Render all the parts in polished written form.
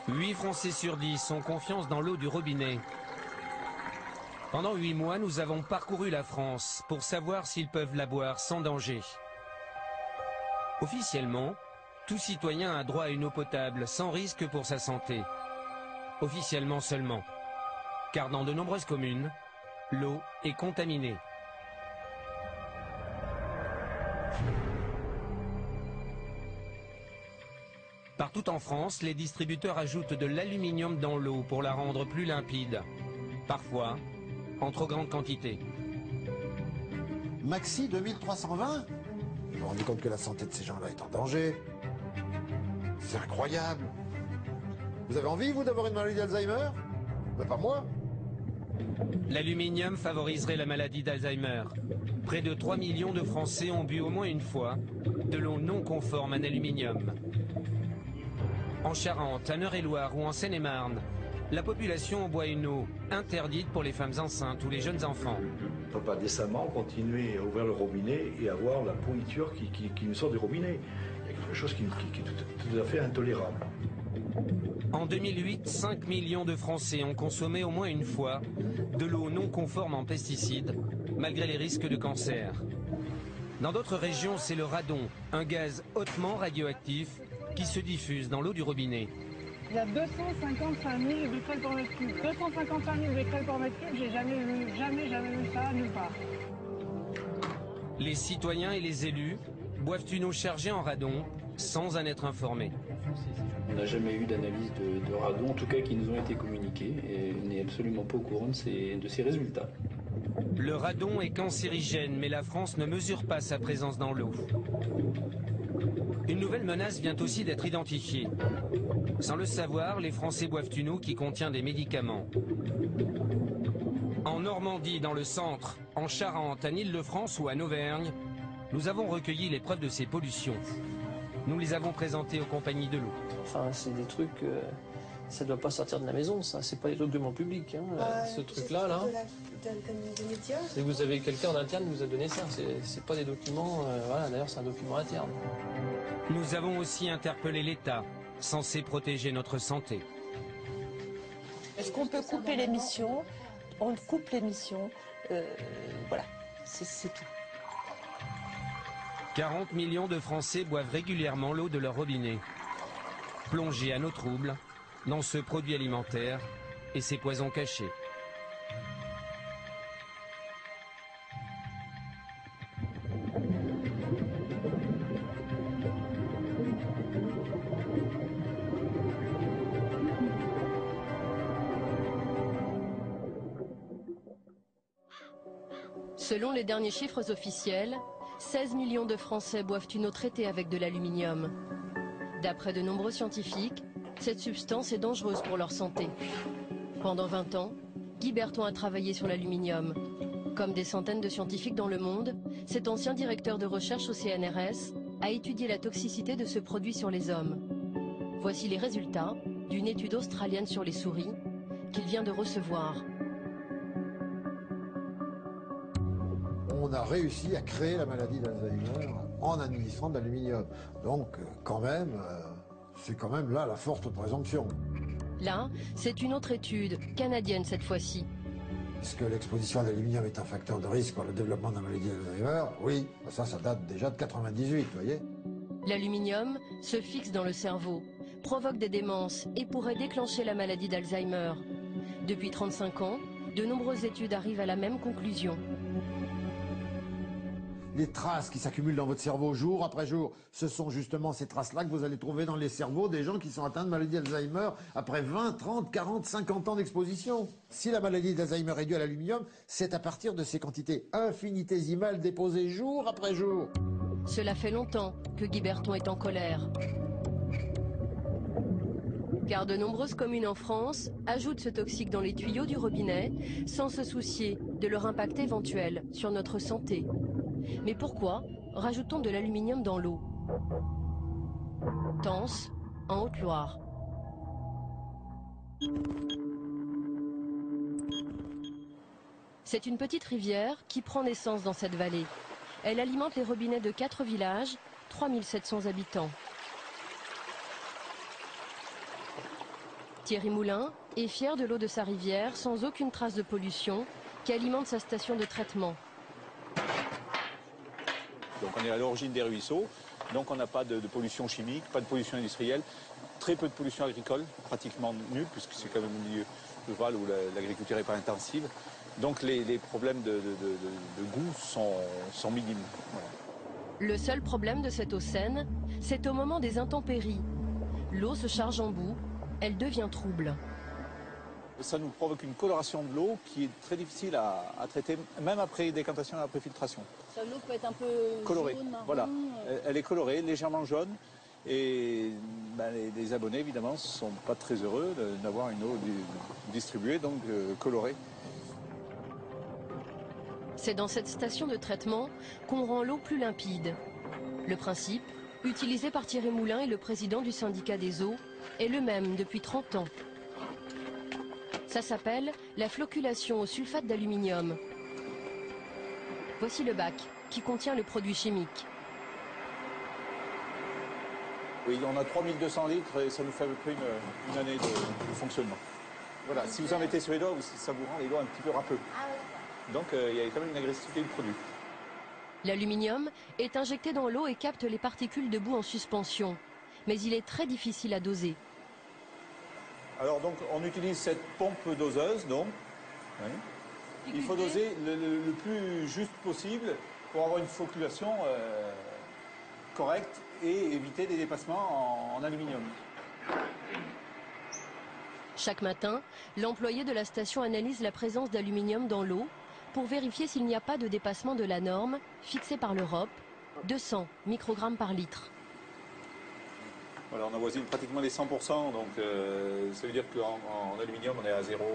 8 Français sur 10 ont confiance dans l'eau du robinet. Pendant 8 mois, nous avons parcouru la France pour savoir s'ils peuvent la boire sans danger. Officiellement, tout citoyen a droit à une eau potable sans risque pour sa santé. Officiellement seulement. Car dans de nombreuses communes, l'eau est contaminée. Partout en France, les distributeurs ajoutent de l'aluminium dans l'eau pour la rendre plus limpide. Parfois, en trop grande quantité. Maxi 2320 ? Vous vous rendez compte que la santé de ces gens-là est en danger? C'est incroyable. Vous avez envie, vous, d'avoir une maladie d'Alzheimer? Ben, pas moi. L'aluminium favoriserait la maladie d'Alzheimer. Près de 3 millions de Français ont bu au moins une fois de l'eau non conforme en aluminium. En Charente, à Eure-et-Loir ou en Seine-et-Marne, la population boit une eau interdite pour les femmes enceintes ou les jeunes enfants. On ne peut pas décemment continuer à ouvrir le robinet et avoir la pourriture qui nous sort du robinet. Il y a quelque chose qui est tout à fait intolérable. En 2008, 5 millions de Français ont consommé au moins une fois de l'eau non conforme en pesticides, malgré les risques de cancer. Dans d'autres régions, c'est le radon, un gaz hautement radioactif qui se diffuse dans l'eau du robinet. Il y a 255 000 becquerels par mètre cube. 255 000 becquerels par mètre cube, j'ai jamais vu ça nulle part. Les citoyens et les élus boivent une eau chargée en radon sans en être informés. On n'a jamais eu d'analyse de radon, en tout cas qui nous ont été communiqués, et on n'est absolument pas au courant de ces résultats. Le radon est cancérigène, mais la France ne mesure pas sa présence dans l'eau. Une nouvelle menace vient aussi d'être identifiée. Sans le savoir, les Français boivent une eau qui contient des médicaments. En Normandie, dans le centre, en Charente, en Île-de-France ou en Auvergne, nous avons recueilli les preuves de ces pollutions. Nous les avons présentées aux compagnies de l'eau. Enfin, c'est des trucs, ça ne doit pas sortir de la maison, ça. C'est pas des documents publics, hein. Ce truc-là, là. Et vous avez quelqu'un en interne qui vous a donné ça. C'est pas des documents, voilà. D'ailleurs, c'est un document interne. Nous avons aussi interpellé l'État, censé protéger notre santé. Est-ce qu'on peut couper l'émission? On coupe l'émission. Voilà, c'est tout. 40 millions de Français boivent régulièrement l'eau de leur robinet. Plongés à nos troubles dans ce produit alimentaire et ses poisons cachés. Selon les derniers chiffres officiels, 16 millions de Français boivent une eau traitée avec de l'aluminium. D'après de nombreux scientifiques, cette substance est dangereuse pour leur santé. Pendant 20 ans, Guy Berton a travaillé sur l'aluminium. Comme des centaines de scientifiques dans le monde, cet ancien directeur de recherche au CNRS a étudié la toxicité de ce produit sur les hommes. Voici les résultats d'une étude australienne sur les souris qu'il vient de recevoir. On a réussi à créer la maladie d'Alzheimer en administrant de l'aluminium. Donc, quand même, c'est quand même là la forte présomption. Là, c'est une autre étude, canadienne cette fois-ci. Est-ce que l'exposition à l'aluminium est un facteur de risque pour le développement de la maladie d'Alzheimer? Oui, ça date déjà de 98, vous voyez. L'aluminium se fixe dans le cerveau, provoque des démences et pourrait déclencher la maladie d'Alzheimer. Depuis 35 ans, de nombreuses études arrivent à la même conclusion. Les traces qui s'accumulent dans votre cerveau jour après jour, ce sont justement ces traces-là que vous allez trouver dans les cerveaux des gens qui sont atteints de maladie d'Alzheimer après 20, 30, 40, 50 ans d'exposition. Si la maladie d'Alzheimer est due à l'aluminium, c'est à partir de ces quantités infinitésimales déposées jour après jour. Cela fait longtemps que Guy Berton est en colère. Car de nombreuses communes en France ajoutent ce toxique dans les tuyaux du robinet sans se soucier de leur impact éventuel sur notre santé. Mais pourquoi rajoute-t-on de l'aluminium dans l'eau? Tence, en Haute-Loire. C'est une petite rivière qui prend naissance dans cette vallée. Elle alimente les robinets de 4 villages, 3700 habitants. Thierry Moulin est fier de l'eau de sa rivière sans aucune trace de pollution qui alimente sa station de traitement. Donc on est à l'origine des ruisseaux, donc on n'a pas de pollution chimique, pas de pollution industrielle, très peu de pollution agricole, pratiquement nulle, puisque c'est quand même un milieu rural où l'agriculture n'est pas intensive. Donc les problèmes de goût sont minimes. Voilà. Le seul problème de cette eau saine, c'est au moment des intempéries. L'eau se charge en boue, elle devient trouble. Ça nous provoque une coloration de l'eau qui est très difficile à traiter, même après décantation et après filtration. L'eau peut être un peu colorée. Jaune, marron. Voilà, elle est colorée, légèrement jaune. Et les abonnés, évidemment, ne sont pas très heureux d'avoir une eau distribuée, donc colorée. C'est dans cette station de traitement qu'on rend l'eau plus limpide. Le principe, utilisé par Thierry Moulin et le président du syndicat des eaux, est le même depuis 30 ans. Ça s'appelle la flocculation au sulfate d'aluminium. Voici le bac qui contient le produit chimique. Oui, on a 3200 litres et ça nous fait à peu près une année de fonctionnement. Voilà, si vous en mettez sur les doigts, ça vous rend les doigts un petit peu râpeux. Donc il y a quand même une agressivité du produit. L'aluminium est injecté dans l'eau et capte les particules de boue en suspension. Mais il est très difficile à doser. Alors donc on utilise cette pompe doseuse, donc. Oui. Il faut doser le plus juste possible pour avoir une flocculation correcte et éviter des dépassements en aluminium. Chaque matin, l'employé de la station analyse la présence d'aluminium dans l'eau pour vérifier s'il n'y a pas de dépassement de la norme fixée par l'Europe, 200 microgrammes par litre. Voilà, on avoisine pratiquement les 100%, donc ça veut dire qu'en aluminium, on est à zéro,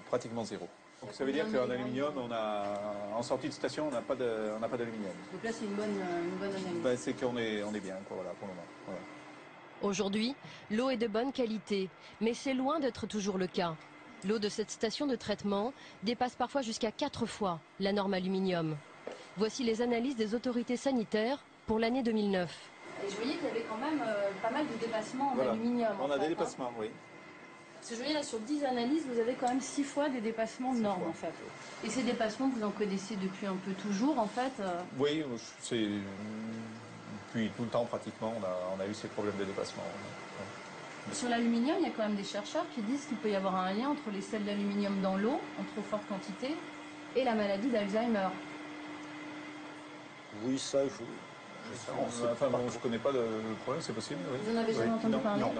pratiquement zéro. Donc ça veut dire qu'en aluminium, en sortie de station, on n'a pas d'aluminium. Donc là, c'est une bonne analyse. Ben, c'est qu'on est bien, quoi, voilà, pour le moment. Voilà. Aujourd'hui, l'eau est de bonne qualité, mais c'est loin d'être toujours le cas. L'eau de cette station de traitement dépasse parfois jusqu'à 4 fois la norme aluminium. Voici les analyses des autorités sanitaires pour l'année 2009. Et je voyais qu'il y avait quand même pas mal de dépassements en aluminium. On a des dépassements, oui. Parce que je voyais là, sur 10 analyses, vous avez quand même 6 fois des dépassements de normes, en fait. Et ces dépassements, vous en connaissez depuis un peu toujours, en fait Oui, c'est depuis tout le temps, pratiquement, on a eu ces problèmes de dépassement. Sur l'aluminium, il y a quand même des chercheurs qui disent qu'il peut y avoir un lien entre les sels d'aluminium dans l'eau, en trop forte quantité, et la maladie d'Alzheimer. Oui, ça, je ne connais pas le problème, c'est possible. Oui. Vous n'en avez jamais entendu parler? Non.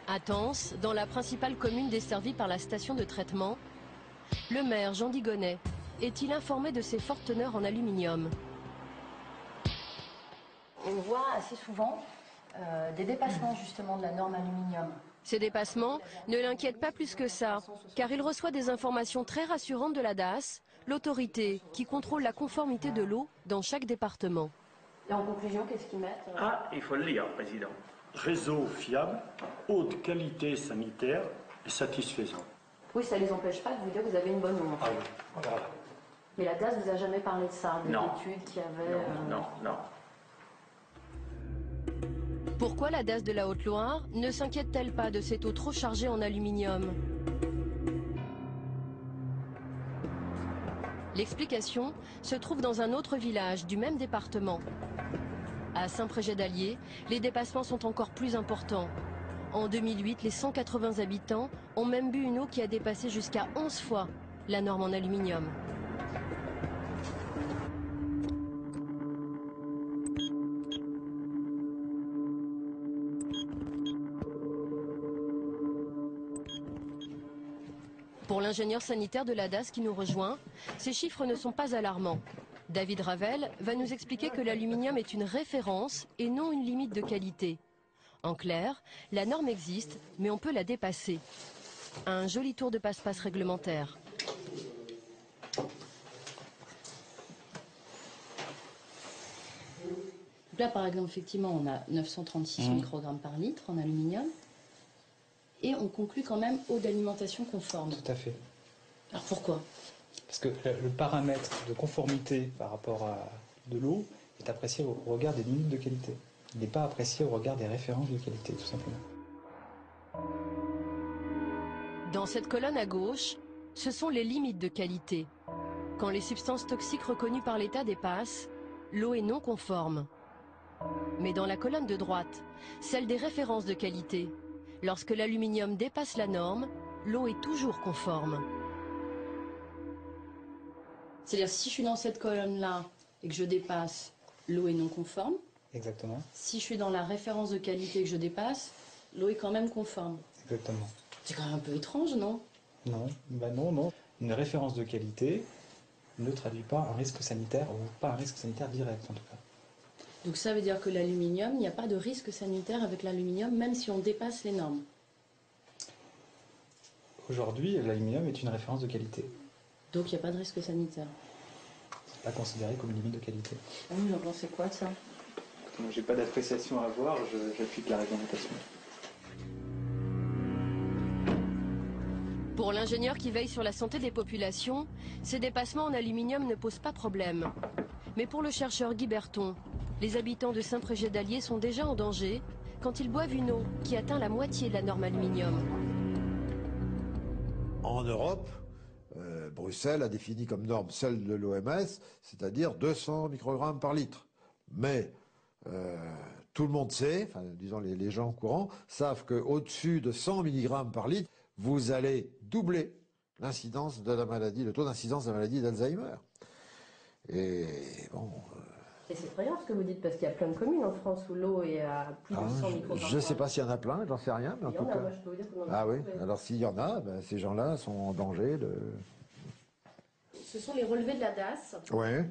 À Tence, dans la principale commune desservie par la station de traitement, le maire Jean Digonnet est-il informé de ces fortes teneurs en aluminium? On voit assez souvent des dépassements justement de la norme aluminium. Ces dépassements ne l'inquiètent pas plus que ça, car il reçoit des informations très rassurantes de la DAS, l'autorité qui contrôle la conformité de l'eau dans chaque département. Et en conclusion, qu'est-ce qu'ils mettent il faut le lire, Président. Réseau fiable, haute qualité sanitaire et satisfaisant. Oui, ça ne les empêche pas de vous dire que vous avez une bonne eau. Ah oui, voilà. Mais la DAS vous a jamais parlé de ça, des études qui avaient... Non. Pourquoi la DAS de la Haute-Loire ne s'inquiète-t-elle pas de cette eau trop chargée en aluminium? L'explication se trouve dans un autre village du même département. À Saint-Préjet-d'Allier, les dépassements sont encore plus importants. En 2008, les 180 habitants ont même bu une eau qui a dépassé jusqu'à 11 fois la norme en aluminium. Pour l'ingénieur sanitaire de la DAS qui nous rejoint, ces chiffres ne sont pas alarmants. David Ravel va nous expliquer que l'aluminium est une référence et non une limite de qualité. En clair, la norme existe, mais on peut la dépasser. Un joli tour de passe-passe réglementaire. Là, par exemple, effectivement, on a 936 microgrammes par litre en aluminium. Et on conclut quand même eau d'alimentation conforme. Tout à fait. Alors pourquoi? Parce que le paramètre de conformité par rapport à de l'eau est apprécié au regard des limites de qualité. Il n'est pas apprécié au regard des références de qualité, tout simplement. Dans cette colonne à gauche, ce sont les limites de qualité. Quand les substances toxiques reconnues par l'État dépassent, l'eau est non conforme. Mais dans la colonne de droite, celle des références de qualité, lorsque l'aluminium dépasse la norme, l'eau est toujours conforme. C'est-à-dire si je suis dans cette colonne-là et que je dépasse, l'eau est non conforme. Exactement. Si je suis dans la référence de qualité et que je dépasse, l'eau est quand même conforme. Exactement. C'est quand même un peu étrange, non? Non, non. Une référence de qualité ne traduit pas un risque sanitaire, ou pas un risque sanitaire direct en tout cas. Donc ça veut dire que l'aluminium, il n'y a pas de risque sanitaire avec l'aluminium, même si on dépasse les normes. Aujourd'hui, l'aluminium est une référence de qualité. Donc il n'y a pas de risque sanitaire. C'est pas considéré comme une limite de qualité. Ah oui, j'en sais quoi de ça? Moi, j'ai pas d'appréciation à avoir, j'applique la réglementation. Pour l'ingénieur qui veille sur la santé des populations, ces dépassements en aluminium ne posent pas problème. Mais pour le chercheur Guy Berton, les habitants de Saint-Prégé-d'Allier sont déjà en danger quand ils boivent une eau qui atteint la moitié de la norme aluminium. En Europe, Bruxelles a défini comme norme celle de l'OMS, c'est-à-dire 200 microgrammes par litre. Mais tout le monde sait, enfin, disons les gens courants, savent qu'au-dessus de 100 mg par litre, vous allez doubler l'incidence de la maladie, le taux d'incidence de la maladie d'Alzheimer. Et bon... Et c'est très grave ce que vous dites, parce qu'il y a plein de communes en France où l'eau est à plus de 100 microgrammes. Je ne sais pas s'il y en a plein, j'en sais rien, mais en tout cas... Moi, je peux vous dire qu'on en a Ah oui, trouvé. alors s'il y en a, ben, ces gens-là sont en danger de... Ce sont les relevés de la DAS, Ouais.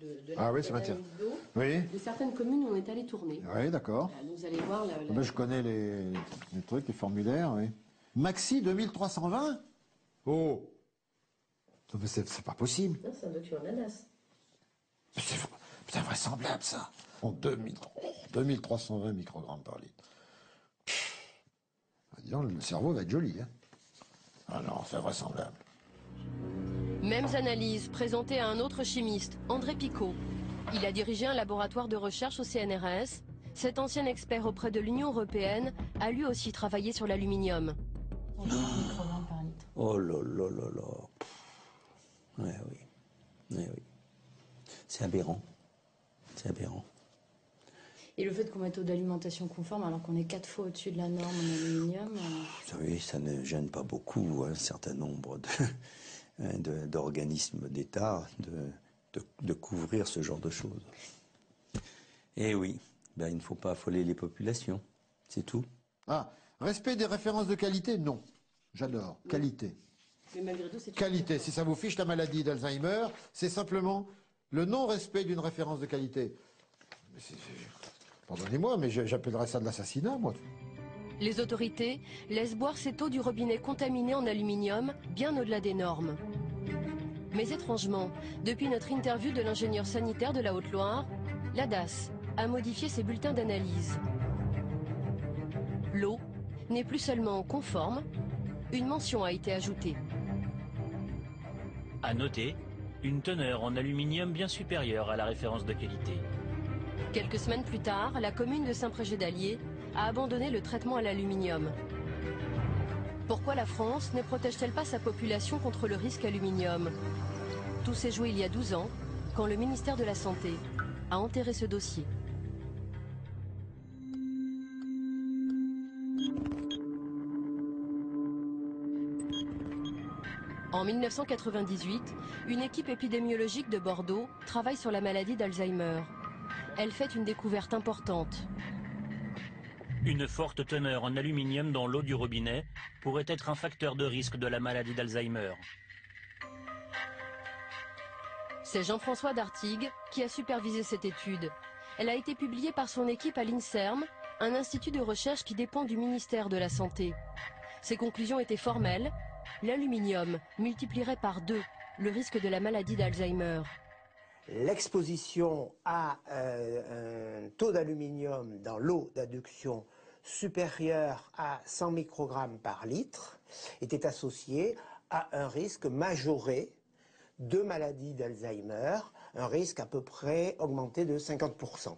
de Ah oui, ça m'intéresse. d'eau, Oui. de certaines communes où on est allé tourner. Oui, d'accord. Vous allez voir Ben, je connais les trucs, les formulaires, oui. Maxi 2320 ? Oh, non, mais c'est pas possible. Non, c'est un document de la DAS. C'est invraisemblable, ça. En 2320 microgrammes par litre. Disons, le cerveau va être joli, hein. Ah non, c'est invraisemblable. Mêmes analyses présentées à un autre chimiste, André Picot. Il a dirigé un laboratoire de recherche au CNRS. Cet ancien expert auprès de l'Union européenne a lui aussi travaillé sur l'aluminium. Oh là là là là. Ouais, oui. Ouais, oui. C'est aberrant. C'est aberrant. Et le fait qu'on mette eau d'alimentation conforme alors qu'on est 4 fois au-dessus de la norme en aluminium... Vous savez, ça ne gêne pas beaucoup un certain nombre d'organismes d'État de couvrir ce genre de choses. Et oui, ben, il ne faut pas affoler les populations, c'est tout. Ah, respect des références de qualité, non. J'adore. Qualité. Mais malgré tout, c'est... Qualité, si ça vous fiche la maladie d'Alzheimer, c'est simplement le non-respect d'une référence de qualité. Pardonnez-moi, mais j'appellerais ça de l'assassinat, moi. Les autorités laissent boire cette eau du robinet contaminée en aluminium bien au-delà des normes. Mais étrangement, depuis notre interview de l'ingénieur sanitaire de la Haute-Loire, la DAS a modifié ses bulletins d'analyse. L'eau n'est plus seulement conforme, une mention a été ajoutée. À noter, une teneur en aluminium bien supérieure à la référence de qualité. Quelques semaines plus tard, la commune de Saint-Prégé-d'Allier a abandonné le traitement à l'aluminium. Pourquoi la France ne protège-t-elle pas sa population contre le risque aluminium? Tout s'est joué il y a 12 ans, quand le ministère de la Santé a enterré ce dossier. En 1998, une équipe épidémiologique de Bordeaux travaille sur la maladie d'Alzheimer. Elle fait une découverte importante. Une forte teneur en aluminium dans l'eau du robinet pourrait être un facteur de risque de la maladie d'Alzheimer. C'est Jean-François Dartigues qui a supervisé cette étude. Elle a été publiée par son équipe à l'INSERM, un institut de recherche qui dépend du ministère de la Santé. Ses conclusions étaient formelles. L'aluminium multiplierait par 2 le risque de la maladie d'Alzheimer. L'exposition à un taux d'aluminium dans l'eau d'adduction supérieur à 100 microgrammes par litre était associée à un risque majoré de maladie d'Alzheimer, un risque à peu près augmenté de 50%.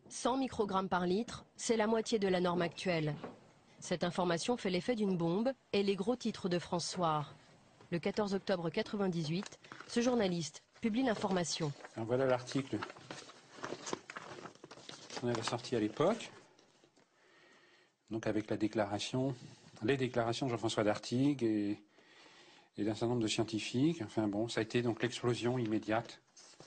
100 microgrammes par litre, c'est la moitié de la norme actuelle. Cette information fait l'effet d'une bombe et les gros titres de France Soir. Le 14 octobre 1998, ce journaliste publie l'information. Voilà l'article qu'on avait sorti à l'époque, donc avec les déclarations de Jean-François Dartigues et d'un certain nombre de scientifiques. Enfin bon, ça a été donc l'explosion immédiate.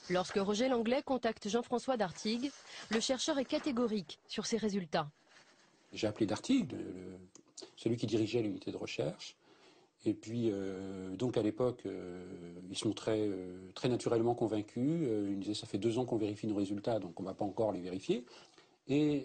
Lorsque Roger Langlais contacte Jean-François Dartigues, le chercheur est catégorique sur ses résultats. J'ai appelé Dartigues, celui qui dirigeait l'unité de recherche. Et puis, donc à l'époque, ils se montraient très naturellement convaincus. Ils me disaient, ça fait 2 ans qu'on vérifie nos résultats, donc on ne va pas encore les vérifier. Et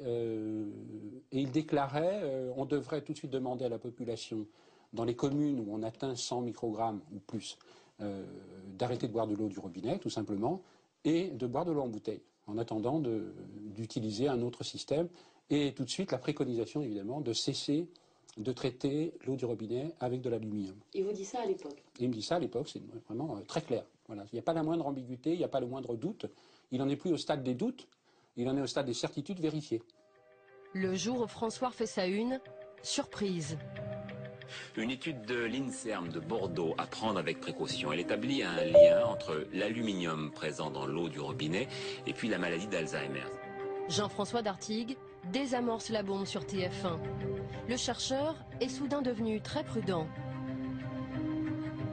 ils déclaraient, on devrait tout de suite demander à la population, dans les communes où on atteint 100 microgrammes ou plus, d'arrêter de boire de l'eau du robinet, tout simplement, et de boire de l'eau en bouteille, en attendant d'utiliser un autre système. Et tout de suite, la préconisation, évidemment, de cesser de traiter l'eau du robinet avec de l'aluminium. Il vous dit ça à l'époque? Il me dit ça à l'époque, c'est vraiment très clair. Voilà. Il n'y a pas la moindre ambiguïté, il n'y a pas le moindre doute. Il n'en est plus au stade des doutes, il en est au stade des certitudes vérifiées. Le jour où François fait sa une, surprise. Une étude de l'INSERM de Bordeaux à prendre avec précaution. Elle établit un lien entre l'aluminium présent dans l'eau du robinet et puis la maladie d'Alzheimer. Jean-François Dartigues désamorce la bombe sur TF1. Le chercheur est soudain devenu très prudent.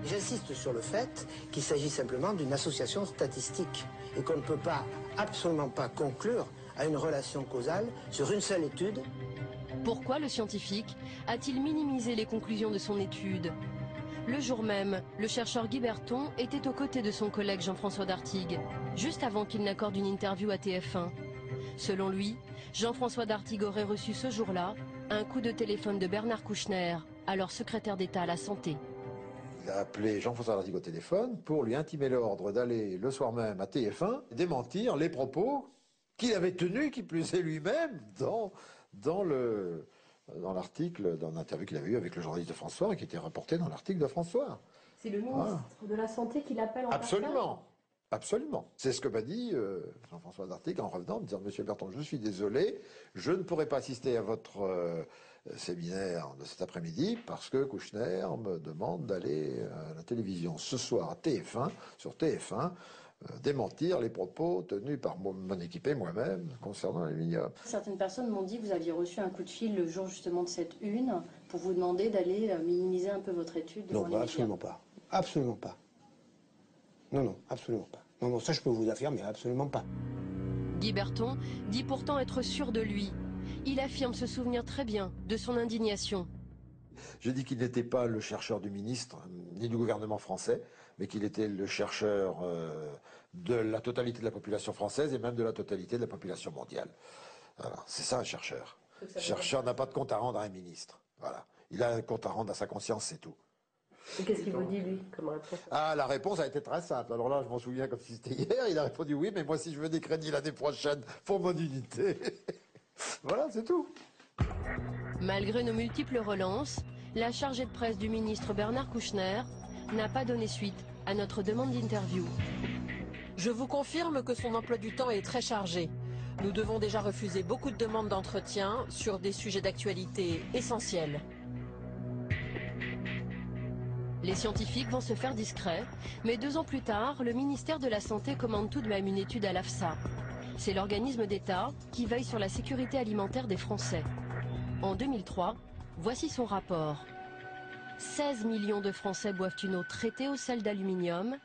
J'insiste sur le fait qu'il s'agit simplement d'une association statistique et qu'on ne peut pas, absolument pas conclure à une relation causale sur une seule étude. Pourquoi le scientifique a-t-il minimisé les conclusions de son étude? Le jour même, le chercheur Guy Berton était aux côtés de son collègue Jean-François Dartigues, juste avant qu'il n'accorde une interview à TF1. Selon lui, Jean-François Dartigues aurait reçu ce jour-là un coup de téléphone de Bernard Kouchner, alors secrétaire d'État à la Santé. Il a appelé Jean-François Dartigues au téléphone pour lui intimer l'ordre d'aller le soir même à TF1 démentir les propos qu'il avait tenus, qui plus est lui-même, dans l'article, dans l'interview qu'il avait eu avec le journaliste de François et qui était rapporté dans l'article de François. C'est le ministre de la Santé qui l'appelle en Absolument. Absolument. C'est ce que m'a dit Jean-François Dartigues en revenant, en me disant « Monsieur Berton, je suis désolé, je ne pourrai pas assister à votre séminaire de cet après-midi parce que Kouchner me demande d'aller à la télévision ce soir à TF1, sur TF1, démentir les propos tenus par mon équipe et moi-même concernant l'aluminium. » Certaines personnes m'ont dit que vous aviez reçu un coup de fil le jour justement de cette une pour vous demander d'aller minimiser un peu votre étude devant les médias. Absolument pas. Absolument pas. Non, absolument pas. Non, ça je peux vous affirmer, absolument pas. Guy Berton dit pourtant être sûr de lui. Il affirme se souvenir très bien de son indignation. J'ai dit qu'il n'était pas le chercheur du ministre, ni du gouvernement français, mais qu'il était le chercheur de la totalité de la population française et même de la totalité de la population mondiale. Voilà, c'est ça un chercheur. Un chercheur n'a pas de compte à rendre à un ministre. Voilà. Il a un compte à rendre à sa conscience, c'est tout. Et qu'est-ce qu'il vous dit, lui, comme réponse? Ah, la réponse a été très simple. Alors là, je m'en souviens comme si c'était hier. Il a répondu oui, mais moi, si je veux des crédits l'année prochaine pour mon unité. Voilà, c'est tout. Malgré nos multiples relances, la chargée de presse du ministre Bernard Kouchner n'a pas donné suite à notre demande d'interview. Je vous confirme que son emploi du temps est très chargé. Nous devons déjà refuser beaucoup de demandes d'entretien sur des sujets d'actualité essentiels. Les scientifiques vont se faire discrets, mais 2 ans plus tard, le ministère de la Santé commande tout de même une étude à l'AFSA. C'est l'organisme d'État qui veille sur la sécurité alimentaire des Français. En 2003, voici son rapport. 16 millions de Français boivent une eau traitée au sel d'aluminium.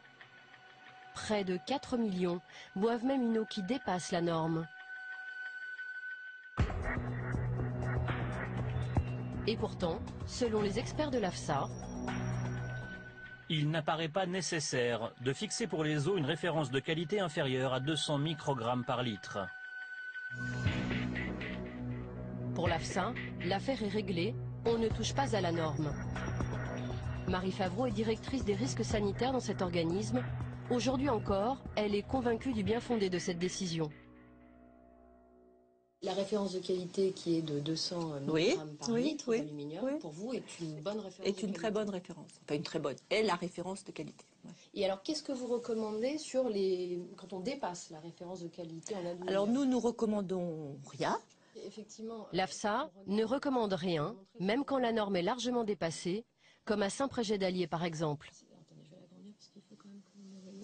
Près de 4 millions boivent même une eau qui dépasse la norme. Et pourtant, selon les experts de l'AFSA, il n'apparaît pas nécessaire de fixer pour les eaux une référence de qualité inférieure à 200 microgrammes par litre. Pour l'AFSA, l'affaire est réglée, on ne touche pas à la norme. Marie Favreau est directrice des risques sanitaires dans cet organisme. Aujourd'hui encore, elle est convaincue du bien fondé de cette décision. La référence de qualité qui est de 200 mg par litre d'aluminium, pour vous, est une bonne référence? Est une très bonne référence. Enfin, une très bonne. Est la référence de qualité. Ouais. Et alors, qu'est-ce que vous recommandez quand on dépasse la référence de qualité en aluminium? Alors, nous recommandons rien. effectivement, L'AFSA ne recommande rien, même quand la norme est largement dépassée, comme à Saint-Prégé-d'Allier par exemple.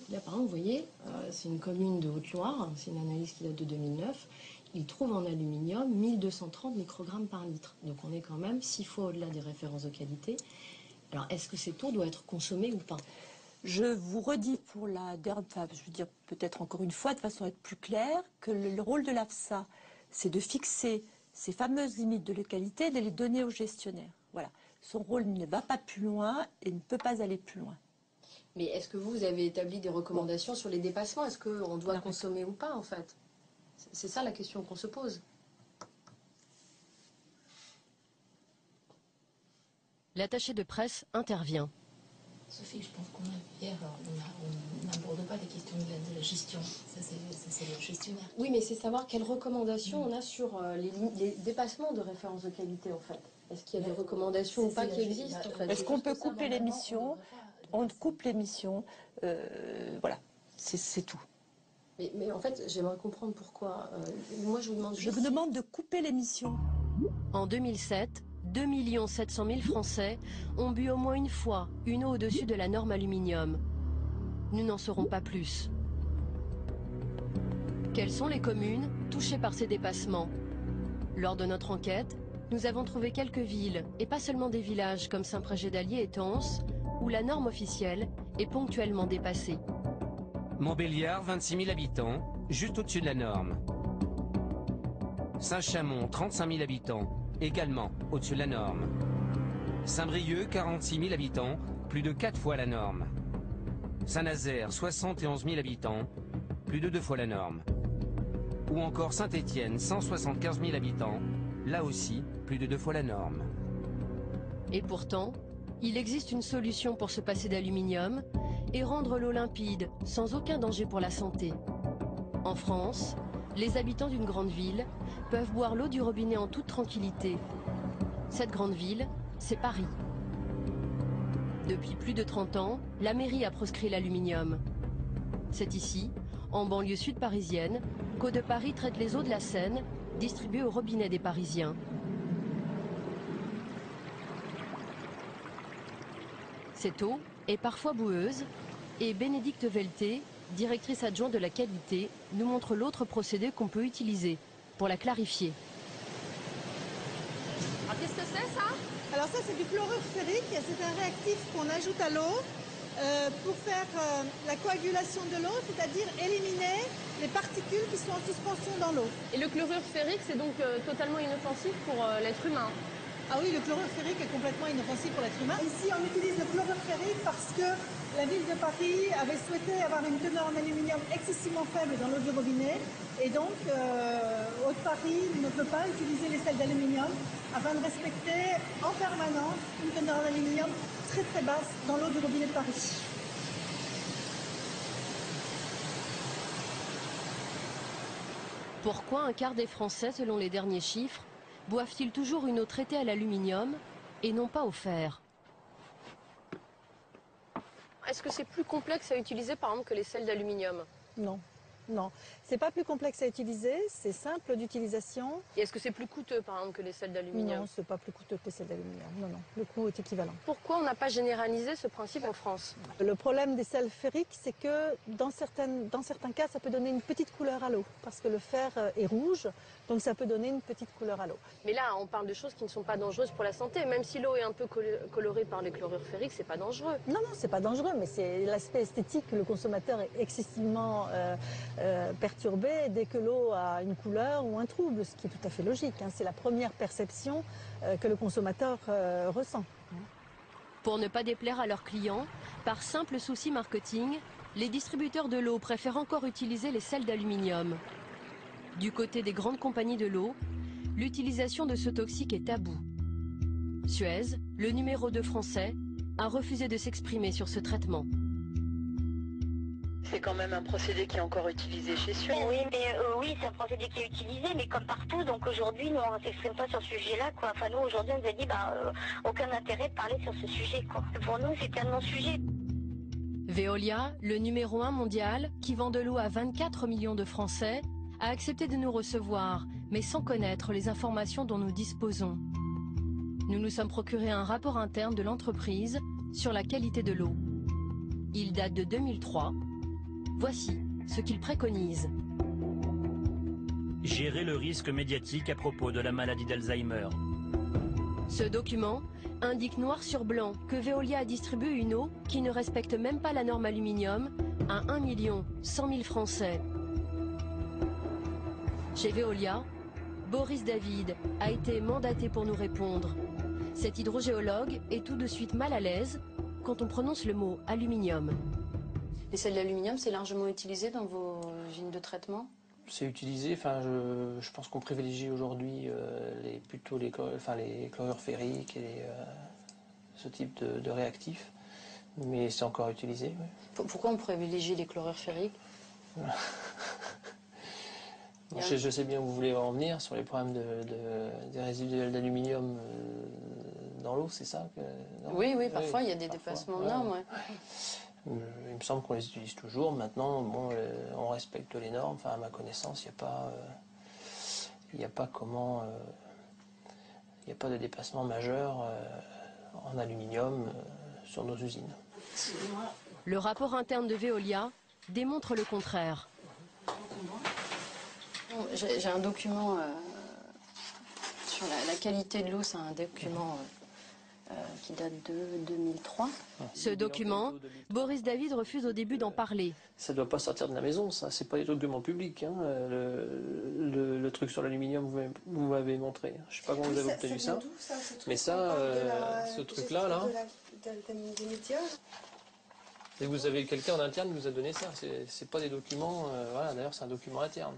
Là, par exemple, vous voyez, c'est une commune de Haute-Loire, c'est une analyse qui date de 2009. Ils trouvent en aluminium 1230 microgrammes par litre. Donc on est quand même 6 fois au-delà des références de qualité. Alors est-ce que cette eau doit être consommée ou pas? Je vous redis pour la dernière, enfin, je veux dire peut-être encore une fois de façon à être plus claire, que le rôle de l'AFSA, c'est de fixer ces fameuses limites de qualité et de les donner aux gestionnaires. Voilà. Son rôle ne va pas plus loin et ne peut pas aller plus loin. Mais est-ce que vous avez établi des recommandations sur les dépassements? Est-ce qu'on doit consommer ou pas en fait? C'est ça la question qu'on se pose. L'attaché de presse intervient. Sophie, je pense qu'on n'aborde pas les questions de la gestion. Ça, c'est le gestionnaire. Oui, mais c'est savoir quelles recommandations on a sur les dépassements de références de qualité en fait. Est-ce qu'il y a des recommandations ou pas qui existent en fait? Est-ce qu'on peut couper l'émission? On coupe l'émission. Voilà, c'est tout. Mais en fait, j'aimerais comprendre pourquoi. Moi, je vous demande juste... Je vous demande de couper l'émission. En 2007, 2 700 000 Français ont bu au moins une fois une eau au-dessus de la norme aluminium. Nous n'en saurons pas plus. Quelles sont les communes touchées par ces dépassements? Lors de notre enquête, nous avons trouvé quelques villes, et pas seulement des villages comme Saint-Prégé-d'Allier et Tence, où la norme officielle est ponctuellement dépassée. Montbéliard, 26 000 habitants, juste au-dessus de la norme. Saint-Chamond, 35 000 habitants, également au-dessus de la norme. Saint-Brieuc, 46 000 habitants, plus de 4 fois la norme. Saint-Nazaire, 71 000 habitants, plus de 2 fois la norme. Ou encore Saint-Étienne, 175 000 habitants, là aussi plus de 2 fois la norme. Et pourtant, il existe une solution pour se passer d'aluminium et rendre l'eau limpide, sans aucun danger pour la santé. En France, les habitants d'une grande ville peuvent boire l'eau du robinet en toute tranquillité. Cette grande ville, c'est Paris. Depuis plus de 30 ans, la mairie a proscrit l'aluminium. C'est ici, en banlieue sud parisienne, qu'Eau de Paris traite les eaux de la Seine, distribuées au robinet des Parisiens. Cette eau est parfois boueuse et Bénédicte Velté, directrice adjointe de la qualité, nous montre l'autre procédé qu'on peut utiliser pour la clarifier. Alors qu'est-ce que c'est ça? Alors ça c'est du chlorure ferrique, c'est un réactif qu'on ajoute à l'eau pour faire la coagulation de l'eau, c'est-à-dire éliminer les particules qui sont en suspension dans l'eau. Et le chlorure ferrique c'est donc totalement inoffensif pour l'être humain? Ah oui, le chlorure ferrique est complètement inoffensif pour l'être humain. Ici, on utilise le chlorure ferrique parce que la ville de Paris avait souhaité avoir une teneur en aluminium excessivement faible dans l'eau du robinet. Et donc, Haute-Paris ne peut pas utiliser les sels d'aluminium afin de respecter en permanence une teneur en aluminium très très basse dans l'eau du robinet de Paris. Pourquoi un quart des Français, selon les derniers chiffres, boivent-ils toujours une eau traitée à l'aluminium et non pas au fer? Est-ce que c'est plus complexe à utiliser par exemple que les sels d'aluminium? Non, non. C'est pas plus complexe à utiliser, c'est simple d'utilisation. Et est-ce que c'est plus coûteux par exemple que les sels d'aluminium? Non, c'est pas plus coûteux que les sels d'aluminium. Non, non, le coût est équivalent. Pourquoi on n'a pas généralisé ce principe en France? Le problème des sels ferriques, c'est que dans certains cas, ça peut donner une petite couleur à l'eau. Parce que le fer est rouge, donc ça peut donner une petite couleur à l'eau. Mais là, on parle de choses qui ne sont pas dangereuses pour la santé. Même si l'eau est un peu colorée par les chlorures ferriques, c'est pas dangereux. Non, non, c'est pas dangereux, mais c'est l'aspect esthétique. Le consommateur est excessivement perturbé dès que l'eau a une couleur ou un trouble, ce qui est tout à fait logique. C'est la première perception que le consommateur ressent. Pour ne pas déplaire à leurs clients, par simple souci marketing, les distributeurs de l'eau préfèrent encore utiliser les sels d'aluminium. Du côté des grandes compagnies de l'eau, l'utilisation de ce toxique est tabou. Suez, le numéro 2 français, a refusé de s'exprimer sur ce traitement. C'est quand même un procédé qui est encore utilisé chez Suez. Oui, mais oui, c'est un procédé qui est utilisé, mais comme partout. Donc aujourd'hui, nous, on ne s'exprime pas sur ce sujet-là, quoi. Enfin, nous, aujourd'hui, on nous a dit, aucun intérêt de parler sur ce sujet, quoi. Pour nous, c'est un non-sujet. Veolia, le numéro 1 mondial, qui vend de l'eau à 24 millions de Français, a accepté de nous recevoir, mais sans connaître les informations dont nous disposons. Nous nous sommes procuré un rapport interne de l'entreprise sur la qualité de l'eau. Il date de 2003. Voici ce qu'il préconise. Gérer le risque médiatique à propos de la maladie d'Alzheimer. Ce document indique noir sur blanc que Veolia a distribué une eau qui ne respecte même pas la norme aluminium à 1 100 000 Français. Chez Veolia, Boris David a été mandaté pour nous répondre. Cet hydrogéologue est tout de suite mal à l'aise quand on prononce le mot aluminium. Les sels d'aluminium, c'est largement utilisé dans vos usines de traitement? C'est utilisé, je pense qu'on privilégie aujourd'hui plutôt les chlorures ferriques et ce type de réactifs, mais c'est encore utilisé. Oui. Pourquoi on privilégie les chlorures ferriques? Je sais bien où vous voulez en venir sur les problèmes des résiduels d'aluminium dans l'eau, c'est ça Oui, parfois il y a des dépassements de normes. Ouais. Il me semble qu'on les utilise toujours. Maintenant, on respecte les normes. Enfin, à ma connaissance, il n'y a pas de dépassement majeur en aluminium sur nos usines. Le rapport interne de Veolia démontre le contraire. J'ai un document sur la qualité de l'eau, c'est un document qui date de 2003. Ce document, Boris David refuse au début d'en parler. Ça ne doit pas sortir de la maison, ça. C'est pas des documents publics. Hein. Le truc sur l'aluminium, vous m'avez montré. Je ne sais pas comment vous avez obtenu ça. Mais ça, ce truc-là, là. Et vous avez quelqu'un en interne qui vous a donné ça. C'est pas des documents. Voilà, d'ailleurs, c'est un document interne.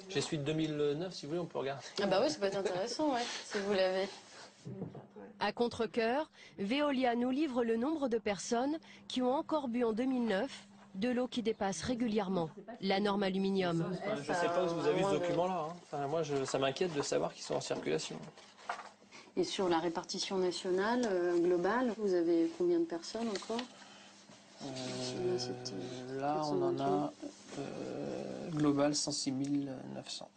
J'ai celui de 2009, si vous voulez, on peut regarder. Ah bah oui, ça peut être intéressant, ouais, si vous l'avez. À contre-cœur, Veolia nous livre le nombre de personnes qui ont encore bu en 2009 de l'eau qui dépasse régulièrement la norme aluminium. Je ne sais pas où vous avez ce document-là. Moi, ça m'inquiète de savoir qu'ils sont en circulation. Et sur la répartition nationale, globale, vous avez combien de personnes encore? Là, on en a global 106 900.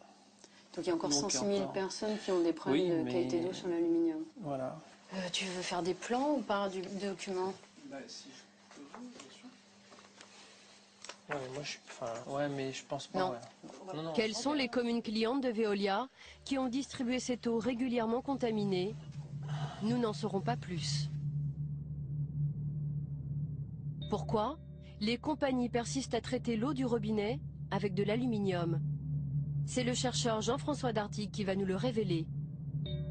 Donc il y a encore 106 000 personnes qui ont des problèmes de qualité d'eau sur l'aluminium. Voilà. Tu veux faire des plans ou pas du document? Si je peux, bien sûr. Mais je pense pas. Non. Ouais. Non. Quelles sont les communes clientes de Veolia qui ont distribué cette eau régulièrement contaminée? Nous n'en saurons pas plus. Pourquoi les compagnies persistent à traiter l'eau du robinet avec de l'aluminium? C'est le chercheur Jean-François Darty qui va nous le révéler.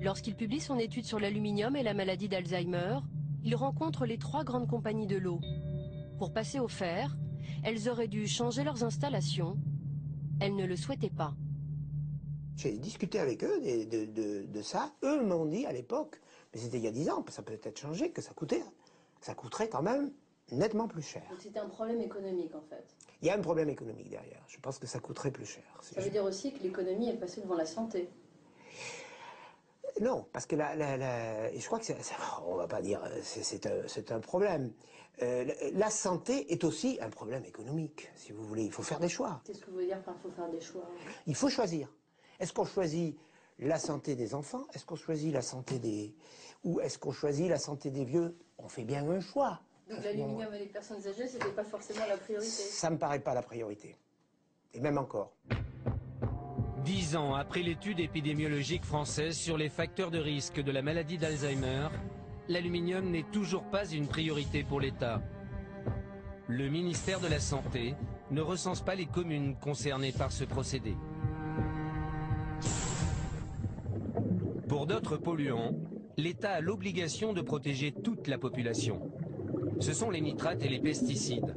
Lorsqu'il publie son étude sur l'aluminium et la maladie d'Alzheimer, il rencontre les 3 grandes compagnies de l'eau. Pour passer au fer, elles auraient dû changer leurs installations. Elles ne le souhaitaient pas. J'ai discuté avec eux de ça. Eux m'ont dit à l'époque, mais c'était il y a 10 ans, ça peut être changé, que ça coûterait quand même nettement plus cher. Donc c'était un problème économique en fait. Il y a un problème économique derrière. Je pense que ça coûterait plus cher. Ça veut dire aussi que l'économie est passée devant la santé. Non, parce que je crois que on va pas dire c'est un problème. La santé est aussi un problème économique, si vous voulez. Il faut faire des choix. Qu'est-ce que vous voulez dire par il faut faire des choix? Il faut choisir. Est-ce qu'on choisit la santé des enfants? Est-ce qu'on choisit la santé ou est-ce qu'on choisit la santé des vieux? On fait bien un choix. Donc l'aluminium et les personnes âgées, c'était pas forcément la priorité? Ça me paraît pas la priorité. Et même encore. 10 ans après l'étude épidémiologique française sur les facteurs de risque de la maladie d'Alzheimer, l'aluminium n'est toujours pas une priorité pour l'État. Le ministère de la Santé ne recense pas les communes concernées par ce procédé. Pour d'autres polluants, l'État a l'obligation de protéger toute la population. Ce sont les nitrates et les pesticides.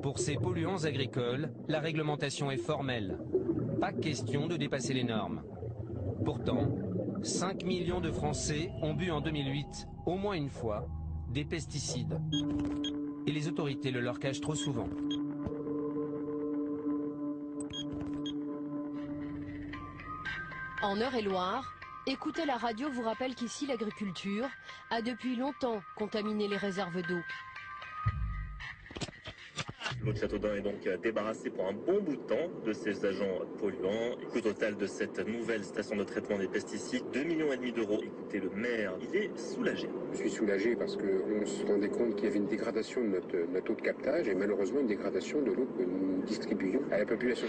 Pour ces polluants agricoles, la réglementation est formelle. Pas question de dépasser les normes. Pourtant, 5 millions de Français ont bu en 2008, au moins une fois, des pesticides. Et les autorités le leur cachent trop souvent. En Eure-et-Loire, écouter la radio vous rappelle qu'ici l'agriculture a depuis longtemps contaminé les réserves d'eau. L'eau de Châteaudun est donc débarrassée pour un bon bout de temps de ces agents polluants. Coût total de cette nouvelle station de traitement des pesticides, 2,5 millions d'euros. Écoutez, le maire, il est soulagé. Je suis soulagé parce qu'on se rendait compte qu'il y avait une dégradation de notre eau de captage et malheureusement une dégradation de l'eau que nous distribuons à la population.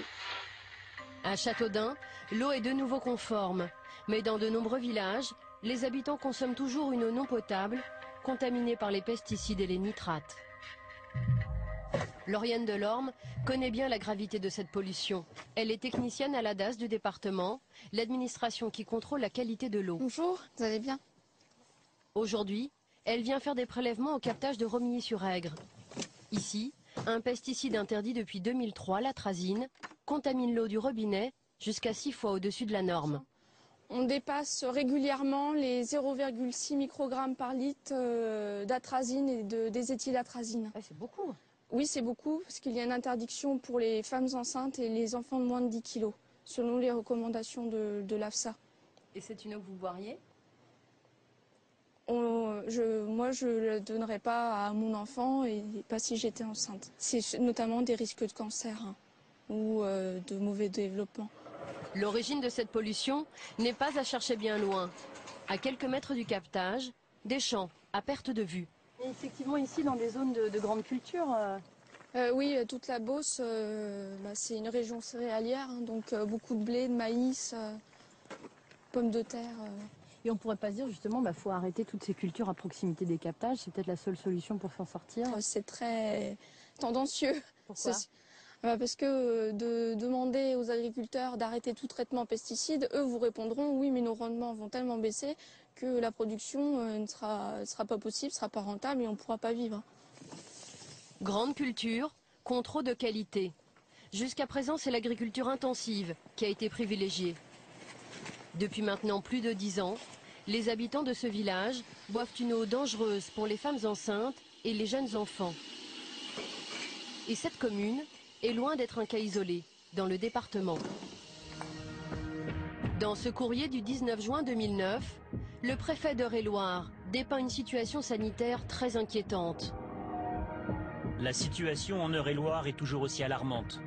À Châteaudun, l'eau est de nouveau conforme. Mais dans de nombreux villages, les habitants consomment toujours une eau non potable, contaminée par les pesticides et les nitrates. Lauriane Delorme connaît bien la gravité de cette pollution. Elle est technicienne à l'ADAS du département, l'administration qui contrôle la qualité de l'eau. Bonjour, vous allez bien? Aujourd'hui, elle vient faire des prélèvements au captage de Romilly-sur-Aigre. Ici, un pesticide interdit depuis 2003, l'atrazine, contamine l'eau du robinet jusqu'à 6 fois au-dessus de la norme. On dépasse régulièrement les 0,6 microgrammes par litre d'atrazine et d'éthylatrazine. C'est beaucoup. Oui, c'est beaucoup, parce qu'il y a une interdiction pour les femmes enceintes et les enfants de moins de 10 kilos, selon les recommandations de l'AFSA. Et c'est une eau que vous boiriez? Moi, je ne la donnerais pas à mon enfant et pas si j'étais enceinte. C'est notamment des risques de cancer ou de mauvais développement. L'origine de cette pollution n'est pas à chercher bien loin. À quelques mètres du captage, des champs à perte de vue. Et effectivement, ici, dans des zones de grande culture. Oui, toute la Beauce, c'est une région céréalière, donc beaucoup de blé, de maïs, pommes de terre. Et on pourrait pas se dire justement, faut arrêter toutes ces cultures à proximité des captages. C'est peut-être la seule solution pour s'en sortir. C'est très tendancieux. Pourquoi? Parce que de demander aux agriculteurs d'arrêter tout traitement pesticides, eux vous répondront oui, mais nos rendements vont tellement baisser que la production ne sera pas possible, ne sera pas rentable et on ne pourra pas vivre. Grande culture, contre eau de qualité. Jusqu'à présent, c'est l'agriculture intensive qui a été privilégiée. Depuis maintenant plus de 10 ans, les habitants de ce village boivent une eau dangereuse pour les femmes enceintes et les jeunes enfants. Et cette commune est loin d'être un cas isolé dans le département. Dans ce courrier du 19 juin 2009, le préfet d'Eure-et-Loir dépeint une situation sanitaire très inquiétante. La situation en Eure-et-Loir est toujours aussi alarmante.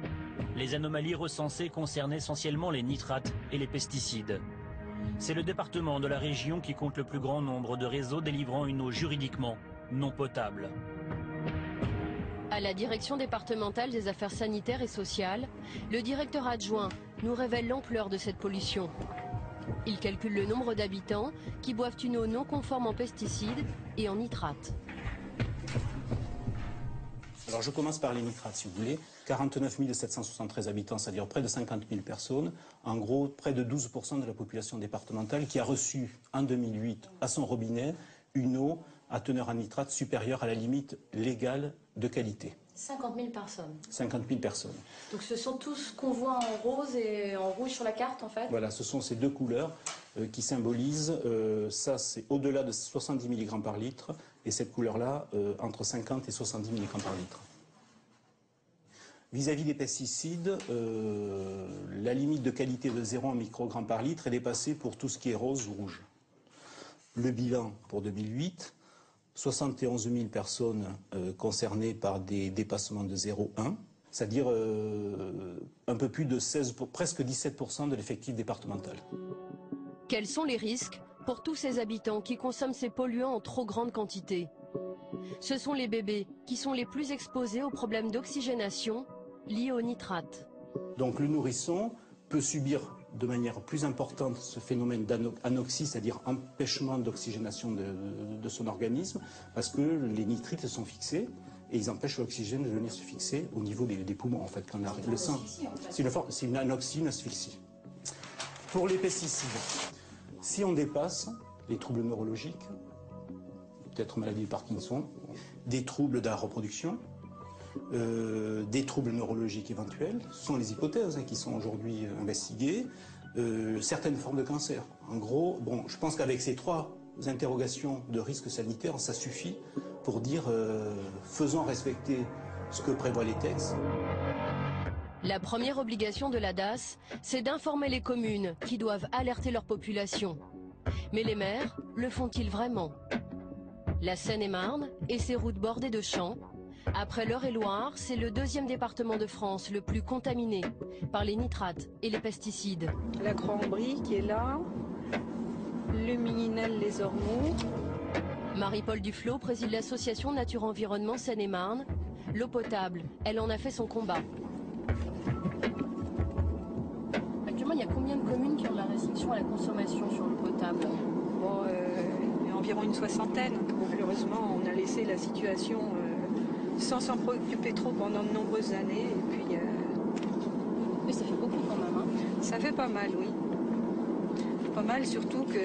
Les anomalies recensées concernent essentiellement les nitrates et les pesticides. C'est le département de la région qui compte le plus grand nombre de réseaux délivrant une eau juridiquement non potable. À la direction départementale des affaires sanitaires et sociales, le directeur adjoint nous révèle l'ampleur de cette pollution. Il calcule le nombre d'habitants qui boivent une eau non conforme en pesticides et en nitrates. Alors je commence par les nitrates, si vous voulez. 49 773 habitants, c'est-à-dire près de 50 000 personnes. En gros, près de 12% de la population départementale qui a reçu en 2008 à son robinet une eau à teneur en nitrate supérieure à la limite légale de qualité. 50 000 personnes. 50 000 personnes. Donc ce sont tous ce qu'on voit en rose et en rouge sur la carte en fait. Voilà, ce sont ces deux couleurs qui symbolisent, ça c'est au-delà de 70 mg par litre, et cette couleur-là, entre 50 et 70 mg par litre. Vis-à-vis des pesticides, la limite de qualité de 0 microgramme par litre est dépassée pour tout ce qui est rose ou rouge. Le bilan pour 2008, 71 000 personnes concernées par des dépassements de 0,1, c'est-à-dire un peu plus de presque 17% de l'effectif départemental. Quels sont les risques pour tous ces habitants qui consomment ces polluants en trop grande quantité? Ce sont les bébés qui sont les plus exposés aux problèmes d'oxygénation liés aux nitrates. Donc le nourrisson peut subir de manière plus importante ce phénomène d'anoxie, c'est-à-dire empêchement d'oxygénation de son organisme, parce que les nitrites sont fixés et ils empêchent l'oxygène de venir se fixer au niveau des poumons, en fait, quand on arrive le sang. C'est une anoxie, une asphyxie. Pour les pesticides, si on dépasse les troubles neurologiques, peut-être maladie de Parkinson, des troubles de la reproduction, des troubles neurologiques éventuels, ce sont les hypothèses qui sont aujourd'hui investiguées, certaines formes de cancer. En gros, bon, je pense qu'avec ces 3 interrogations de risque sanitaire, ça suffit pour dire faisons respecter ce que prévoient les textes. La première obligation de la DAS, c'est d'informer les communes qui doivent alerter leur population. Mais les maires le font-ils vraiment? La Seine-et-Marne et ses routes bordées de champs Après l'Eure-et-Loire, c'est le deuxième département de France le plus contaminé par les nitrates et les pesticides. La Croix-en-Brie qui est là, le Mininel-les Ormeaux. Marie-Paul Duflot préside l'association Nature Environnement Seine-et-Marne. L'eau potable, elle en a fait son combat. Actuellement, il y a combien de communes qui ont de la restriction à la consommation sur l'eau potable? Bon, il y a environ une soixantaine. Bon, malheureusement, on a laissé la situation sans s'en préoccuper trop pendant de nombreuses années. Et puis, mais ça fait beaucoup quand même. Hein. Ça fait pas mal, oui. Pas mal, surtout que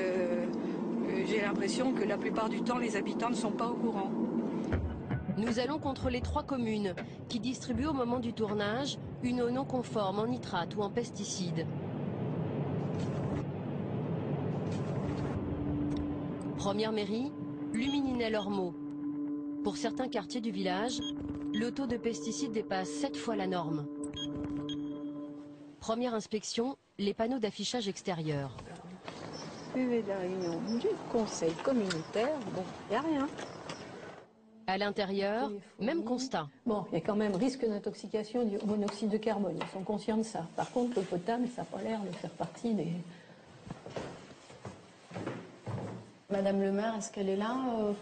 j'ai l'impression que la plupart du temps, les habitants ne sont pas au courant. Nous allons contrôler 3 communes qui distribuent au moment du tournage une eau non conforme en nitrate ou en pesticides. Première mairie, Lumininel-Ormeaux. Pour certains quartiers du village, le taux de pesticides dépasse 7 fois la norme. Première inspection, les panneaux d'affichage extérieur. UV de la réunion du conseil communautaire, bon, il n'y a rien. À l'intérieur, même constat. Bon, il y a quand même risque d'intoxication du monoxyde de carbone, ils sont conscients de ça. Par contre, l'eau potable, ça n'a pas l'air de faire partie des... Madame le maire, est-ce qu'elle est là Non,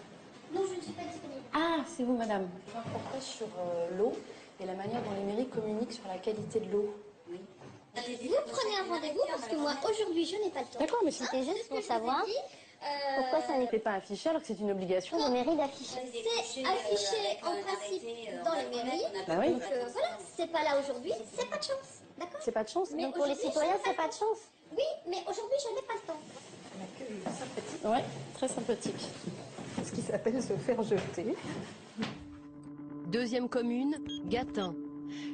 je ne suis pas disponible. Ah, c'est vous, madame. Je vais un reportage sur l'eau et la manière dont les mairies communiquent sur la qualité de l'eau. Oui. Vous prenez un rendez-vous parce que moi, aujourd'hui, je n'ai pas le temps. D'accord, mais c'était juste pour savoir pourquoi ça n'était pas affiché alors que c'est une obligation des mairies d'afficher. C'est affiché en principe dans les mairies. Bah oui. Donc voilà, c'est pas là aujourd'hui, c'est pas de chance. D'accord. C'est pas de chance. Mais Donc pour les citoyens, c'est pas de chance. Oui, mais aujourd'hui, je n'ai pas le temps. Sympathique. Ouais, très sympathique. Ce qui s'appelle se faire jeter. Deuxième commune, Gatun.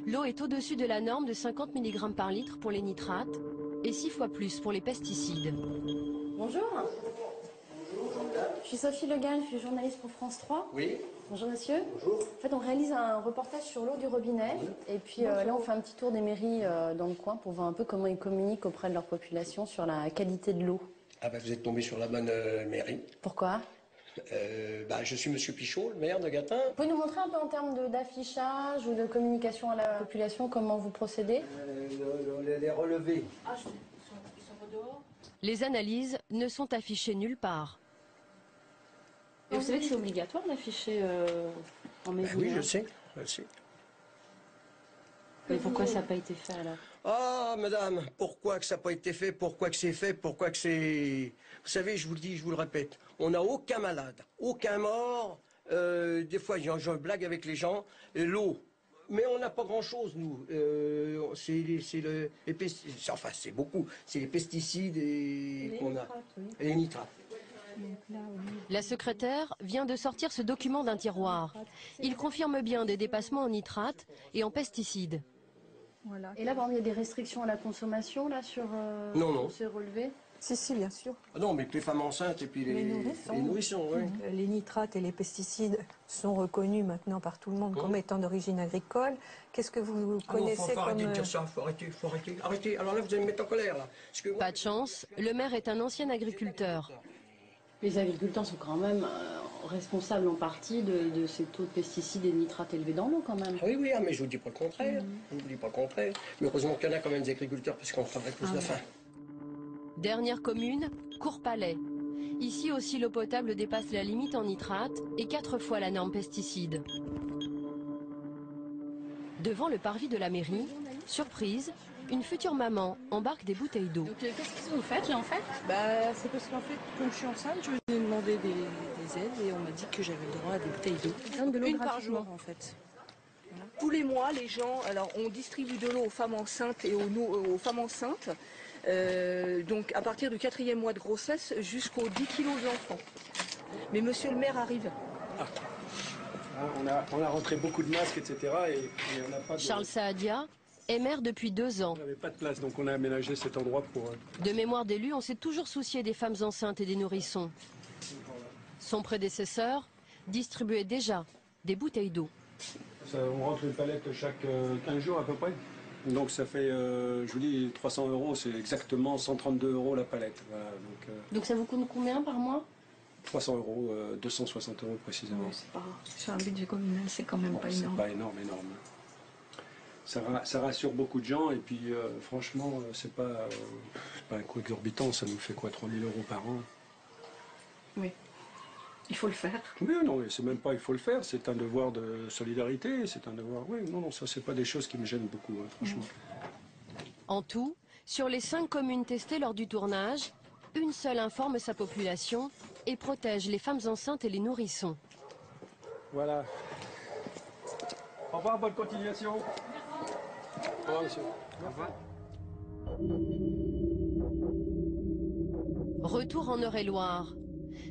L'eau est au-dessus de la norme de 50 mg par litre pour les nitrates et 6 fois plus pour les pesticides. Bonjour. Je suis Sophie Le Gall, je suis journaliste pour France 3. Oui. Bonjour monsieur. Bonjour. En fait, on réalise un reportage sur l'eau du robinet. Et puis là, on fait un petit tour des mairies dans le coin pour voir un peu comment ils communiquent auprès de leur population sur la qualité de l'eau. Ah bah vous êtes tombé sur la bonne mairie. Pourquoi Je suis monsieur Pichot, le maire de Gatun. Vous pouvez nous montrer un peu en termes d'affichage ou de communication à la population comment vous procédez Les relevés. Ah, ils sont dehors. Les analyses ne sont affichées nulle part. Et vous savez que c'est obligatoire d'afficher en mairie? Oui, je sais. Mais pourquoi ça n'a pas été fait alors? Ah, madame, pourquoi que ça n'a pas été fait? Pourquoi que c'est fait? Pourquoi que c'est... Vous savez, je vous le dis, je vous le répète, on n'a aucun malade, aucun mort. Des fois, je blague avec les gens. L'eau, mais on n'a pas grand-chose, nous. Les pesticides, enfin, c'est beaucoup. C'est les pesticides qu'on a. Et les nitrates. La secrétaire vient de sortir ce document d'un tiroir. Il confirme bien des dépassements en nitrates et en pesticides. Voilà. Et là, il y a des restrictions à la consommation là, sur ces relevés? Si, bien sûr. Ah non, mais que les femmes enceintes et puis les nourrissons, oui. Les nitrates et les pesticides sont reconnus maintenant par tout le monde comme étant d'origine agricole. Qu'est-ce que vous connaissez faut arrêter de dire ça, faut arrêter. Alors là, vous allez me mettre en colère, là. Parce que... Pas de chance, le maire est un ancien agriculteur. Les agriculteurs sont quand même responsables en partie de ces taux de pesticides et de nitrates élevés dans l'eau quand même. Ah oui, mais je vous dis pas le contraire. Je vous dis pas le contraire. Mais heureusement qu'il y en a quand même des agriculteurs parce qu'on travaille plus de faim. Dernière commune, Courpalais. Ici aussi, l'eau potable dépasse la limite en nitrate et 4 fois la norme pesticide. Devant le parvis de la mairie, surprise, une future maman embarque des bouteilles d'eau. Qu'est-ce que vous faites là en fait? C'est parce qu'en fait, comme je suis enceinte, je vous ai demandé des aides et on m'a dit que j'avais le droit à des bouteilles d'eau. Une par jour en fait. Voilà. Tous les mois, les gens, alors on distribue de l'eau aux femmes enceintes et aux femmes enceintes. Donc à partir du 4e mois de grossesse jusqu'aux 10 kilos d'enfants. Mais monsieur le maire arrive. On a rentré beaucoup de masques, etc. Et on n'a pas de... Charles Saadia est maire depuis 2 ans. On n'avait pas de place, donc on a aménagé cet endroit pour... De mémoire d'élu, on s'est toujours soucié des femmes enceintes et des nourrissons. Son prédécesseur distribuait déjà des bouteilles d'eau. On rentre une palette chaque 15 jours à peu près. Donc ça fait, je vous dis, 300 €, c'est exactement 132 € la palette. Voilà, donc ça vous coûte combien par mois? 300 euros, 260 euros précisément. Sur un budget communal, c'est quand même pas énorme. C'est pas énorme. Ça rassure beaucoup de gens et puis franchement, c'est pas un coût exorbitant, ça nous fait quoi, 3 000 euros par an? Oui, il faut le faire. Oui, non, c'est même pas il faut le faire, c'est un devoir de solidarité, c'est un devoir, oui, non, ça c'est pas des choses qui me gênent beaucoup, hein, franchement. En tout, sur les 5 communes testées lors du tournage, une seule informe sa population et protège les femmes enceintes et les nourrissons. Voilà. Au revoir, bonne continuation. Au revoir, monsieur. Au revoir. Retour en Eure-et-Loire.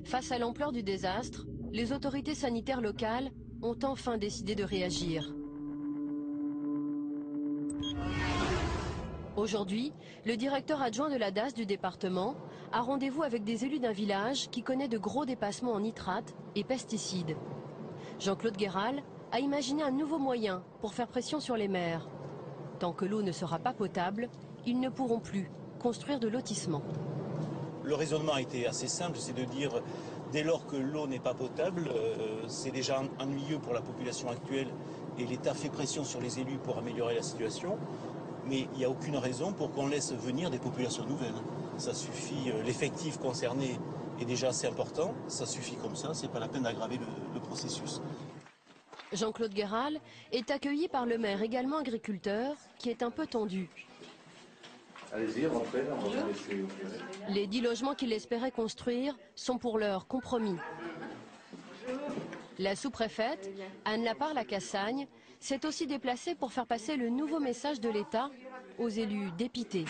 Face à l'ampleur du désastre, les autorités sanitaires locales ont enfin décidé de réagir. Aujourd'hui, le directeur adjoint de la DAS du département a rendez-vous avec des élus d'un village qui connaît de gros dépassements en nitrates et pesticides. Jean-Claude Guéral a imaginé un nouveau moyen pour faire pression sur les maires. Tant que l'eau ne sera pas potable, ils ne pourront plus construire de lotissements. Le raisonnement a été assez simple, c'est de dire, dès lors que l'eau n'est pas potable, c'est déjà ennuyeux pour la population actuelle et l'État fait pression sur les élus pour améliorer la situation. Mais il n'y a aucune raison pour qu'on laisse venir des populations nouvelles. Ça suffit, l'effectif concerné est déjà assez important, ça suffit comme ça, c'est pas la peine d'aggraver le processus. Jean-Claude Guéral est accueilli par le maire également agriculteur qui est un peu tendu. Allez-y, rentrez, on va vous laisser. Les 10 logements qu'il espérait construire sont pour l'heure compromis. La sous-préfète, Anne Laparre-Lacassagne, s'est aussi déplacée pour faire passer le nouveau message de l'État aux élus dépités.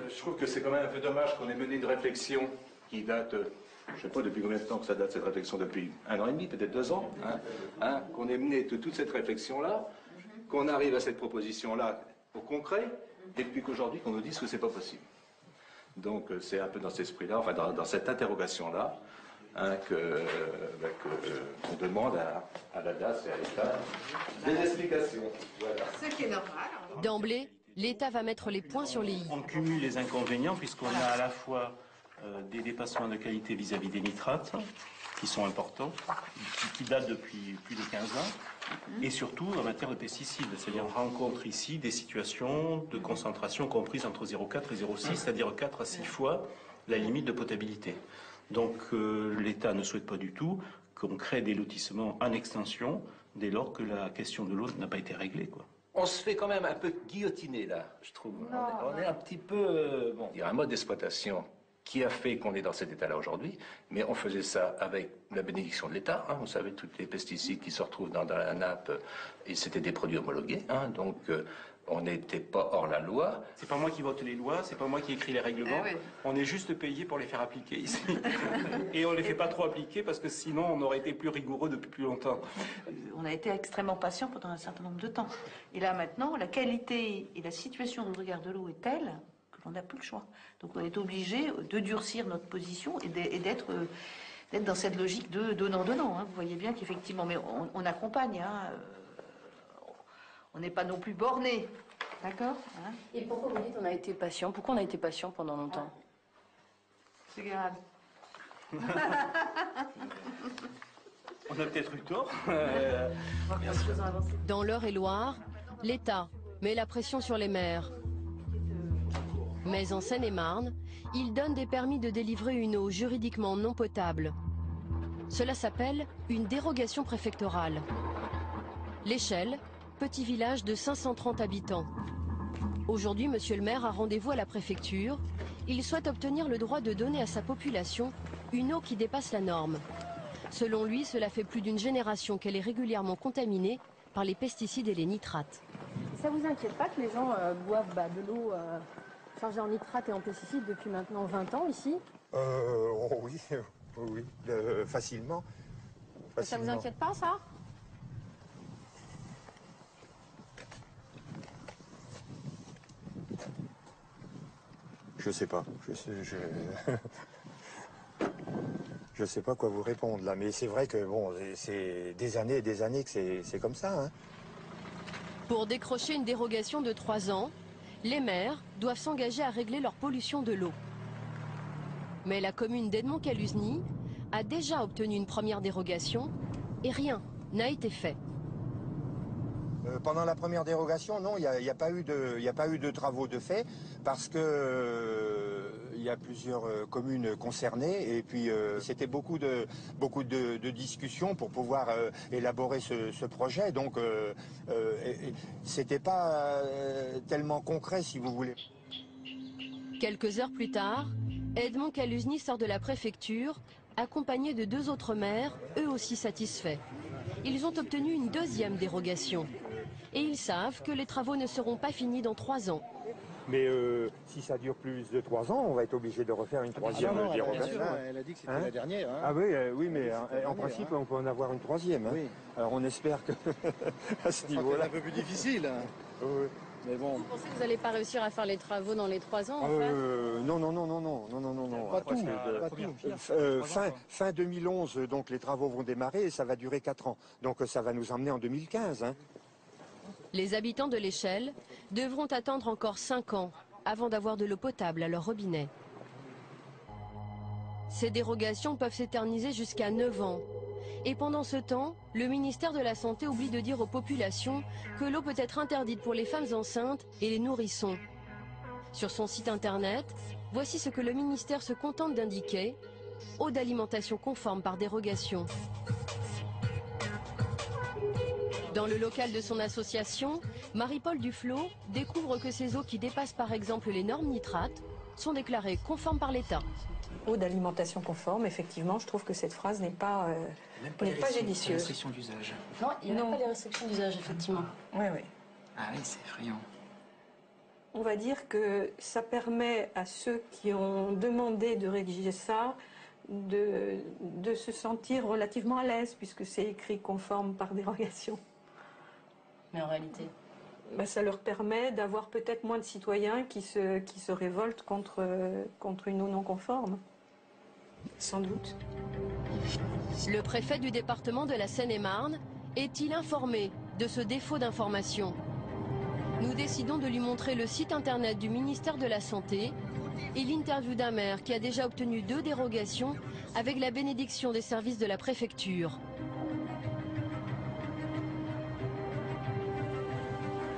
Je trouve que c'est quand même un peu dommage qu'on ait mené une réflexion qui date, je ne sais pas depuis combien de temps que ça date cette réflexion, depuis 1 an et demi, peut-être 2 ans, qu'on ait mené toute cette réflexion-là, qu'on arrive à cette proposition-là au concret, et puis qu'aujourd'hui qu'on nous dise que c'est pas possible. Donc c'est un peu dans cet esprit-là, enfin dans cette interrogation-là, qu'on demande à la DAS et à l'État des explications. Voilà. Ce qui est normal. D'emblée, l'État va mettre les points sur les i. On cumule les inconvénients puisqu'on a à la fois des dépassements de qualité vis-à-vis des nitrates, qui sont importants, qui datent depuis plus de 15 ans, et surtout en matière de pesticides. C'est-à-dire on rencontre ici des situations de concentration comprises entre 0,4 et 0,6, c'est-à-dire 4 à 6 fois la limite de potabilité. Donc l'État ne souhaite pas du tout qu'on crée des lotissements en extension dès lors que la question de l'eau n'a pas été réglée, quoi. On se fait quand même un peu guillotiner là, je trouve. On est un petit peu... bon, il y a un mode d'exploitation qui a fait qu'on est dans cet état-là aujourd'hui, mais on faisait ça avec la bénédiction de l'État. Vous savez, tous les pesticides qui se retrouvent dans la nappe, et c'était des produits homologués, donc on n'était pas hors la loi. C'est pas moi qui vote les lois, c'est pas moi qui écris les règlements. oui. On est juste payé pour les faire appliquer ici. Et on les fait pas trop appliquer parce que sinon on aurait été plus rigoureux depuis plus longtemps. On a été extrêmement patient pendant un certain nombre de temps. Et là maintenant, la qualité et la situation de notre regard de l'eau est telle qu'on n'a plus le choix. Donc on est obligé de durcir notre position et d'être dans cette logique de donnant-donnant. Vous voyez bien qu'effectivement, mais on accompagne. On n'est pas non plus borné. D'accord. Et pourquoi vous dites on a été patient? Pourquoi on a été patient pendant longtemps? C'est grave. On a peut-être eu tort. Dans l'Eure-et-Loire, l'État met la pression sur les maires. Mais en Seine-et-Marne, il donne des permis de délivrer une eau juridiquement non potable. Cela s'appelle une dérogation préfectorale. L'Échelle, petit village de 530 habitants. Aujourd'hui, monsieur le maire a rendez-vous à la préfecture. Il souhaite obtenir le droit de donner à sa population une eau qui dépasse la norme. Selon lui, cela fait plus d'une génération qu'elle est régulièrement contaminée par les pesticides et les nitrates. Ça vous inquiète pas que les gens boivent de l'eau chargée en nitrates et en pesticides depuis maintenant 20 ans ici? Oui, facilement. Ça vous inquiète pas, ça? Je sais pas. Je sais pas quoi vous répondre là, mais c'est vrai que bon, c'est des années et des années que c'est comme ça. Pour décrocher une dérogation de 3 ans, les maires doivent s'engager à régler leur pollution de l'eau. Mais la commune d'Edmond-Caluzny a déjà obtenu une première dérogation et rien n'a été fait. Pendant la première dérogation, non, il n'y a pas eu de travaux de fait parce que il y a plusieurs communes concernées et puis c'était beaucoup de discussions pour pouvoir élaborer ce projet. Donc c'était pas tellement concret, si vous voulez. Quelques heures plus tard, Edmond-Caluzny sort de la préfecture, accompagné de 2 autres maires, eux aussi satisfaits. Ils ont obtenu une deuxième dérogation. Et ils savent que les travaux ne seront pas finis dans 3 ans. Mais si ça dure plus de 3 ans, on va être obligé de refaire une troisième dérogation. Elle a dit que c'était la dernière. Hein. Ah oui, oui, mais en principe, on peut en avoir une troisième. Hein. Oui. Alors on espère que à ce niveau-là... C'est un peu plus difficile. Hein. Oui. Mais bon. Vous pensez que vous n'allez pas réussir à faire les travaux dans les 3 ans en fait? Non. Pas tout. Fin 2011, donc les travaux vont démarrer et ça va durer 4 ans. Donc ça va nous emmener en 2015. Hein. Les habitants de l'Échelle devront attendre encore 5 ans avant d'avoir de l'eau potable à leur robinet. Ces dérogations peuvent s'éterniser jusqu'à 9 ans. Et pendant ce temps, le ministère de la Santé oublie de dire aux populations que l'eau peut être interdite pour les femmes enceintes et les nourrissons. Sur son site internet, voici ce que le ministère se contente d'indiquer: eau d'alimentation conforme par dérogation. Dans le local de son association, Marie-Paul Duflot découvre que ces eaux qui dépassent par exemple les normes nitrates sont déclarées conformes par l'État. Eau d'alimentation conforme, effectivement, je trouve que cette phrase n'est pas judicieuse. Restriction d'usage. Non, il n'y a pas les restrictions d'usage, effectivement. Oui, oui. Ah oui, c'est effrayant. On va dire que ça permet à ceux qui ont demandé de rédiger ça de se sentir relativement à l'aise, puisque c'est écrit conforme par dérogation. Mais en réalité, ça leur permet d'avoir peut-être moins de citoyens qui se révoltent contre une eau non conforme. Sans doute. Le préfet du département de la Seine-et-Marne est-il informé de ce défaut d'information? Nous décidons de lui montrer le site internet du ministère de la Santé et l'interview d'un maire qui a déjà obtenu 2 dérogations avec la bénédiction des services de la préfecture.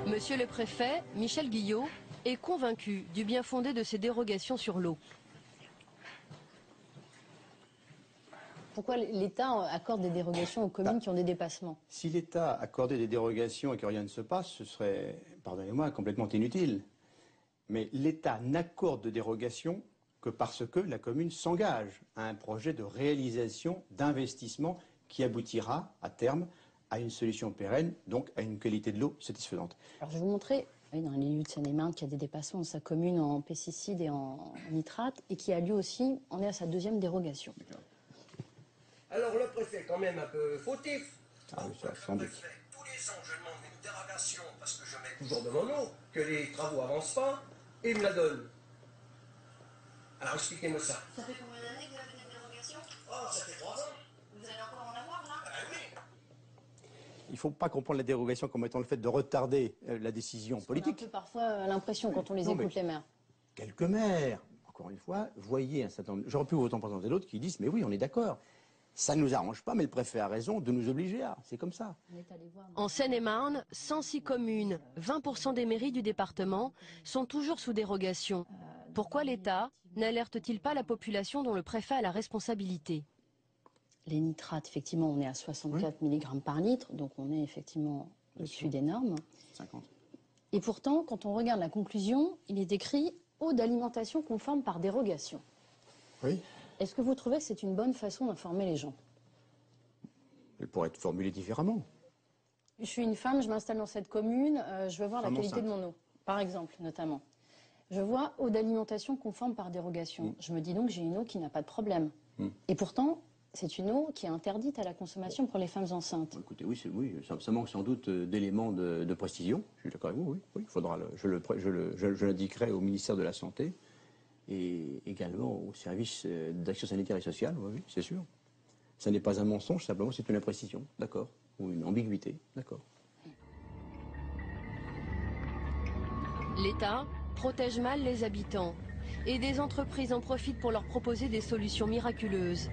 Monsieur le préfet, Michel Guillot, est convaincu du bien fondé de ces dérogations sur l'eau. pourquoi l'État accorde des dérogations aux communes qui ont des dépassements? Si l'État accordait des dérogations et que rien ne se passe, ce serait, pardonnez-moi, complètement inutile. Mais l'État n'accorde de dérogation que parce que la commune s'engage à un projet de réalisation, d'investissement qui aboutira à terme à une solution pérenne, donc à une qualité de l'eau satisfaisante. Alors je vais vous montrer, dans les lieux de Seine-et-Marne, qu'il y a des dépassements dans sa commune en pesticides et en nitrates, et qui a lieu aussi, on est à sa deuxième dérogation. Alors le préfet, quand même un peu fautif. Ah oui, ça, sans doute. Tous les ans, je demande une dérogation parce que je mets toujours de mon nom, que les travaux avancent pas, et il me la donne. Alors expliquez-moi ça. Ça fait combien d'années que vous avez des dérogations? Oh, ça fait 3 ans. Vous allez encore en avoir là? Ah oui. Il ne faut pas comprendre la dérogation comme étant le fait de retarder la décision politique. On a un peu parfois l'impression quand on les écoute, les maires. Quelques maires, encore une fois, voyez un certain nombre. J'aurais pu autant présenter d'autres qui disent mais oui, on est d'accord. Ça ne nous arrange pas, mais le préfet a raison de nous obliger à. C'est comme ça. En Seine-et-Marne, 106 communes, 20% des mairies du département sont toujours sous dérogation. Pourquoi l'État n'alerte-t-il pas la population dont le préfet a la responsabilité? Les nitrates, effectivement, on est à 64 mg par litre, donc on est effectivement au-dessus des normes. 50. Et pourtant, quand on regarde la conclusion, il est écrit « eau d'alimentation conforme par dérogation ». Oui. Est-ce que vous trouvez que c'est une bonne façon d'informer les gens? Elle pourrait être formulée différemment. Je suis une femme, je m'installe dans cette commune, je veux voir la qualité enceinte. de mon eau, par exemple, notamment. Je vois eau d'alimentation conforme par dérogation. Je me dis donc j'ai une eau qui n'a pas de problème. Et pourtant, c'est une eau qui est interdite à la consommation pour les femmes enceintes. Écoutez, oui, ça manque sans doute d'éléments de précision. Je suis d'accord avec vous, oui. Il faudra je l'indiquerai au ministère de la Santé et également au service d'action sanitaire et sociale, oui, c'est sûr. Ça n'est pas un mensonge, simplement c'est une imprécision, d'accord, ou une ambiguïté, d'accord. L'État protège mal les habitants Et des entreprises en profitent pour leur proposer des solutions miraculeuses.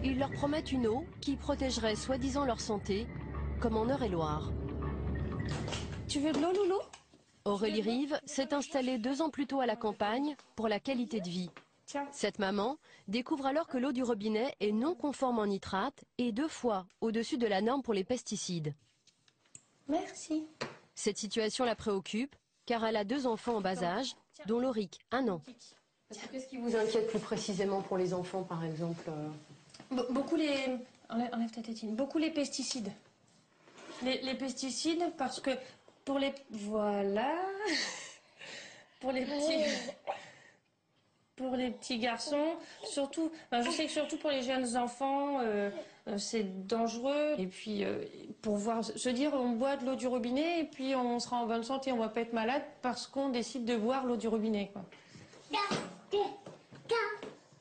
Ils leur promettent une eau qui protégerait soi-disant leur santé, comme en Eure-et-Loire. Tu veux de l'eau, Loulou? Aurélie Rive s'est installée 2 ans plus tôt à la campagne pour la qualité de vie. Cette maman découvre alors que l'eau du robinet est non conforme en nitrate et 2 fois au-dessus de la norme pour les pesticides. Merci. Cette situation la préoccupe car elle a 2 enfants en bas âge, dont Lauric, 1 an. Qu'est-ce qui vous inquiète plus précisément pour les enfants, par exemple? Beaucoup les... Enlève ta tétine. Beaucoup les pesticides. Les pesticides parce que pour les... Voilà. Pour les petits... Pour les petits garçons, surtout, je sais que surtout pour les jeunes enfants, c'est dangereux. Et puis, pour se dire, on boit de l'eau du robinet et puis on sera en bonne santé, on va pas être malade parce qu'on décide de boire l'eau du robinet, quoi.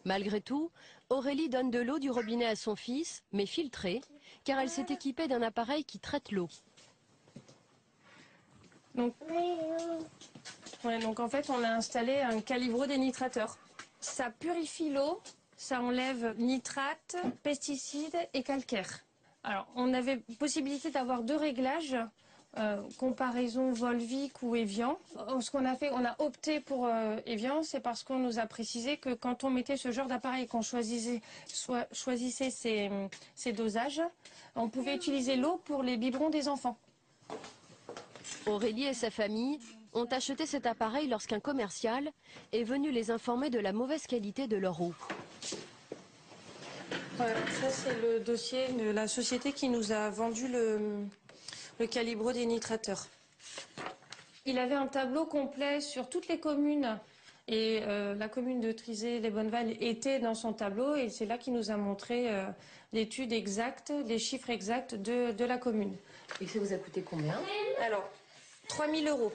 Malgré tout, Aurélie donne de l'eau du robinet à son fils, mais filtrée, car elle s'est équipée d'un appareil qui traite l'eau. Donc en fait, on a installé un calibrodénitrateur. Ça purifie l'eau, ça enlève nitrate, pesticides et calcaire. Alors, on avait possibilité d'avoir 2 réglages, comparaison Volvic ou Evian. Ce qu'on a fait, on a opté pour Evian, c'est parce qu'on nous a précisé que quand on mettait ce genre d'appareil, qu'on choisissait ces dosages, on pouvait utiliser l'eau pour les biberons des enfants. Aurélie et sa famille ont acheté cet appareil lorsqu'un commercial est venu les informer de la mauvaise qualité de leur eau. Voilà, ça c'est le dossier de la société qui nous a vendu le calibrodénitrateur. Il avait un tableau complet sur toutes les communes et la commune de Trizay-les-Bonnevalles était dans son tableau et c'est là qu'il nous a montré l'étude exacte, les chiffres exacts de la commune. Et ça vous a coûté combien? Alors, 3 000 €.